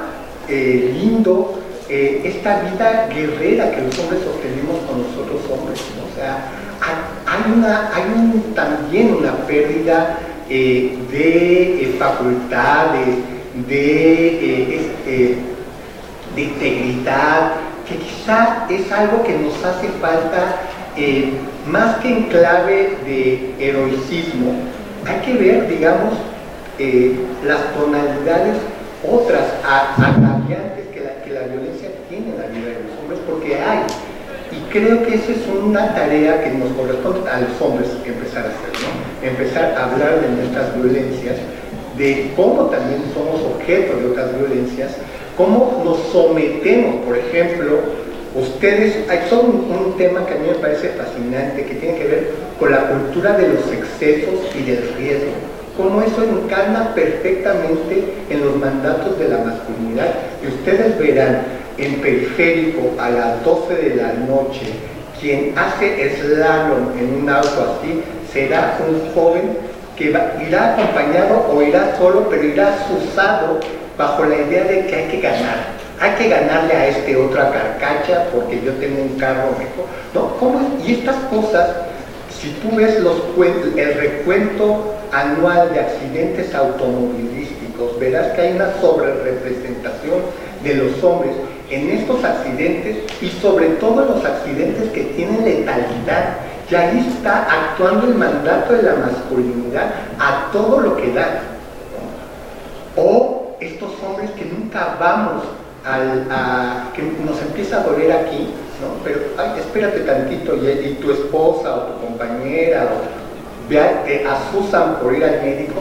lindo esta vida guerrera que los hombres sostenemos con los otros hombres, ¿no? O sea, hay también una pérdida de facultades, de integridad, que quizá es algo que nos hace falta, más que en clave de heroicismo. Hay que ver, digamos, las tonalidades otras agraviantes que la violencia tiene en la vida de los hombres, porque hay. Y creo que esa es una tarea que nos corresponde a los hombres empezar a hacer, ¿no? Empezar a hablar de nuestras violencias, de cómo también somos objeto de otras violencias, cómo nos sometemos, por ejemplo, ustedes, hay todo un tema que a mí me parece fascinante, que tiene que ver con la cultura de los excesos y del riesgo, cómo eso encarna perfectamente en los mandatos de la masculinidad, y ustedes verán en Periférico a las 12 de la noche, quien hace slalom en un auto así, será un joven que irá acompañado o irá solo, pero irá asusado bajo la idea de que hay que ganarle a este otra carcacha porque yo tengo un carro mejor, ¿no? ¿Cómo es? Y estas cosas, si tú ves el recuento anual de accidentes automovilísticos, verás que hay una sobrerepresentación de los hombres en estos accidentes y sobre todo en los accidentes que tienen letalidad. Y ahí está actuando el mandato de la masculinidad a todo lo que da, ¿no? O estos hombres que nunca vamos que nos empieza a doler aquí, ¿no? Pero, ay, espérate tantito, y tu esposa o tu compañera te asusan por ir al médico,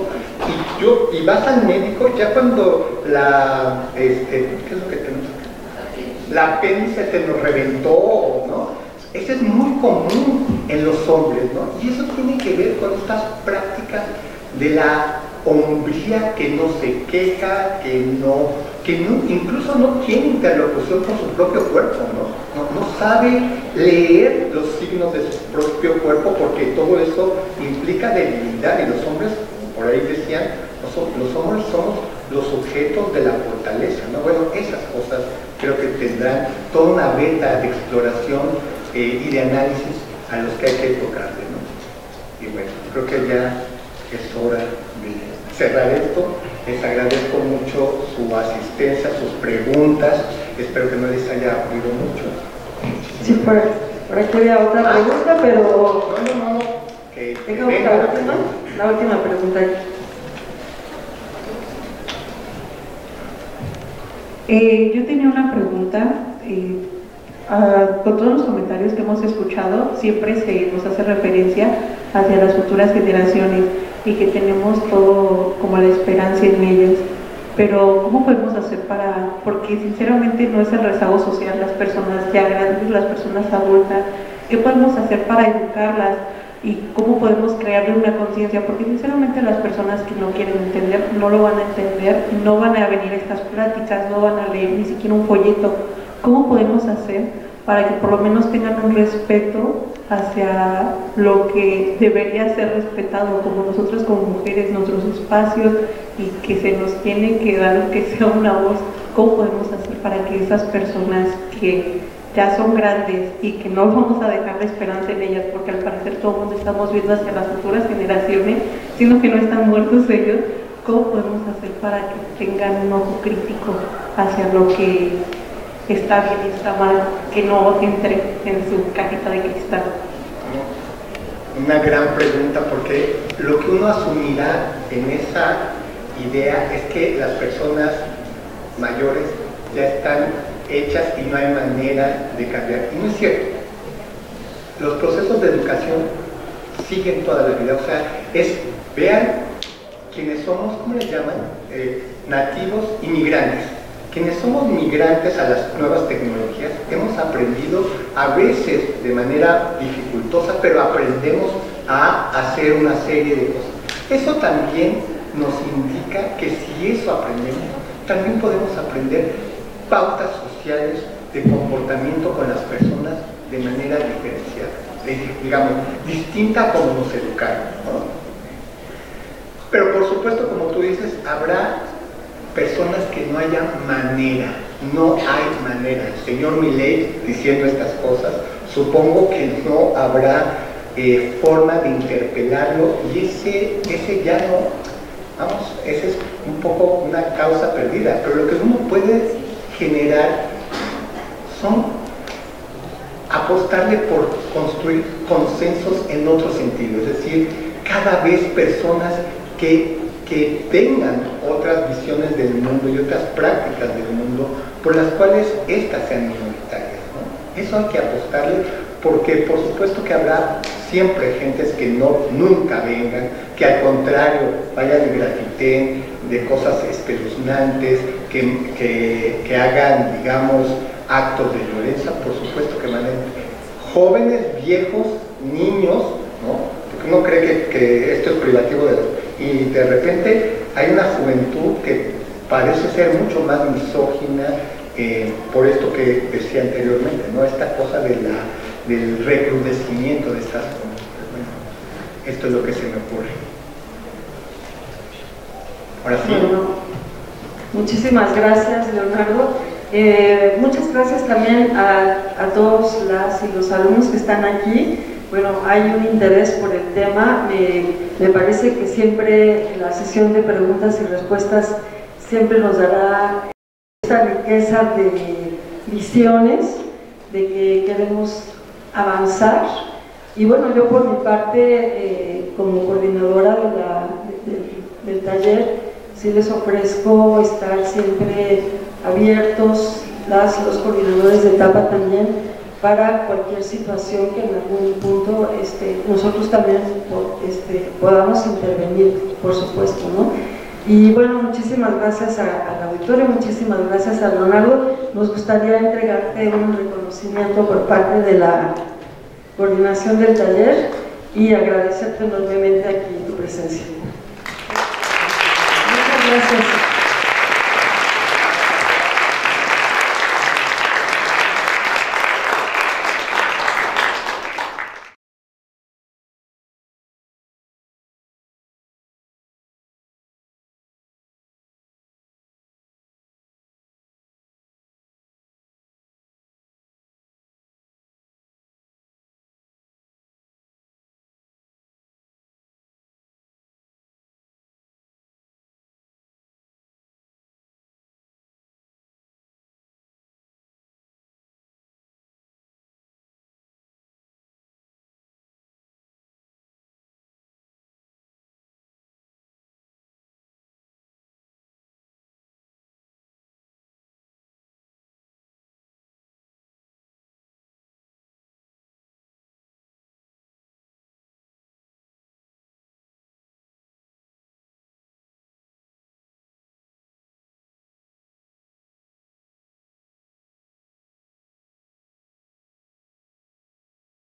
y vas al médico ya cuando ¿qué es lo que tenemos? La apéndice te nos reventó, ¿no? Eso es muy común en los hombres, ¿no? Y eso tiene que ver con estas prácticas de la hombría que no se queja, que que incluso no tiene interlocución con su propio cuerpo, no sabe leer los signos de su propio cuerpo, porque todo eso implica debilidad, y los hombres, por ahí decían, los hombres somos los objetos de la fortaleza, ¿no? Bueno, esas cosas creo que tendrán toda una beta de exploración y de análisis a los que hay que tocarle, ¿no? Y bueno, creo que ya es hora de cerrar esto. Les agradezco mucho su asistencia, sus preguntas. Espero que no les haya aburrido mucho. Sí, por aquí había otra pregunta, pero... No. Tengo la última pregunta. Yo tenía una pregunta. Con todos los comentarios que hemos escuchado, siempre se nos hace referencia hacia las futuras generaciones y que tenemos todo como la esperanza en ellas. Pero ¿cómo podemos hacer porque sinceramente no es el rezago social, las personas ya grandes, las personas adultas, qué podemos hacer para educarlas y cómo podemos crearle una conciencia? Porque sinceramente las personas que no quieren entender no lo van a entender, no van a venir a estas pláticas, no van a leer ni siquiera un folleto. ¿Cómo podemos hacer para que por lo menos tengan un respeto hacia lo que debería ser respetado, como nosotros como mujeres, nuestros espacios, y que se nos tiene que dar que sea una voz? ¿Cómo podemos hacer para que esas personas que ya son grandes y que no vamos a dejar la esperanza en ellas, porque al parecer todo el mundo estamos viendo hacia las futuras generaciones, sino que no están muertos ellos, cómo podemos hacer para que tengan un ojo crítico hacia lo que está bien y está mal, que no entre en su cajita de cristal? Una gran pregunta, porque lo que uno asumirá en esa idea es que las personas mayores ya están hechas y no hay manera de cambiar. Y no es cierto. Los procesos de educación siguen toda la vida. O sea, vean quienes somos, ¿cómo les llaman? Nativos inmigrantes. Quienes somos migrantes a las nuevas tecnologías hemos aprendido, a veces de manera dificultosa, pero aprendemos a hacer una serie de cosas. Eso también nos indica que si eso aprendemos, también podemos aprender pautas sociales de comportamiento con las personas de manera diferenciada, digamos, distinta a como nos educaron, ¿no? Pero por supuesto, como tú dices, habrá personas que no haya manera, no hay manera. El señor Milei diciendo estas cosas, supongo que no habrá forma de interpelarlo, y ese ya no, vamos, ese es un poco una causa perdida. Pero lo que uno puede generar son apostarle por construir consensos en otro sentido, es decir, cada vez personas que tengan otras visiones del mundo y otras prácticas del mundo por las cuales éstas sean minoritarias, ¿no? Eso hay que apostarle, porque por supuesto que habrá siempre gentes que nunca vengan, que al contrario vayan y grafiten de cosas espeluznantes, que hagan, digamos, actos de violencia. Por supuesto que van a haber jóvenes, viejos, niños, ¿no? Porque uno cree que esto es privativo de los... Y de repente hay una juventud que parece ser mucho más misógina, por esto que decía anteriormente, ¿no? Esta cosa del recrudecimiento de estas cosas. Bueno, esto es lo que se me ocurre. Ahora sí. Bueno, muchísimas gracias, Leonardo. Muchas gracias también a todos las y los alumnos que están aquí. Bueno, hay un interés por el tema. Me parece que siempre la sesión de preguntas y respuestas siempre nos dará esta riqueza de visiones, de que queremos avanzar. Y bueno, yo por mi parte, como coordinadora del taller, sí les ofrezco estar siempre abiertos, los coordinadores de etapa también, para cualquier situación que en algún punto nosotros también podamos intervenir, por supuesto, ¿no? Y bueno, muchísimas gracias al auditorio, muchísimas gracias a Leonardo. Nos gustaría entregarte un reconocimiento por parte de la coordinación del taller y agradecerte enormemente aquí tu presencia. Muchas gracias.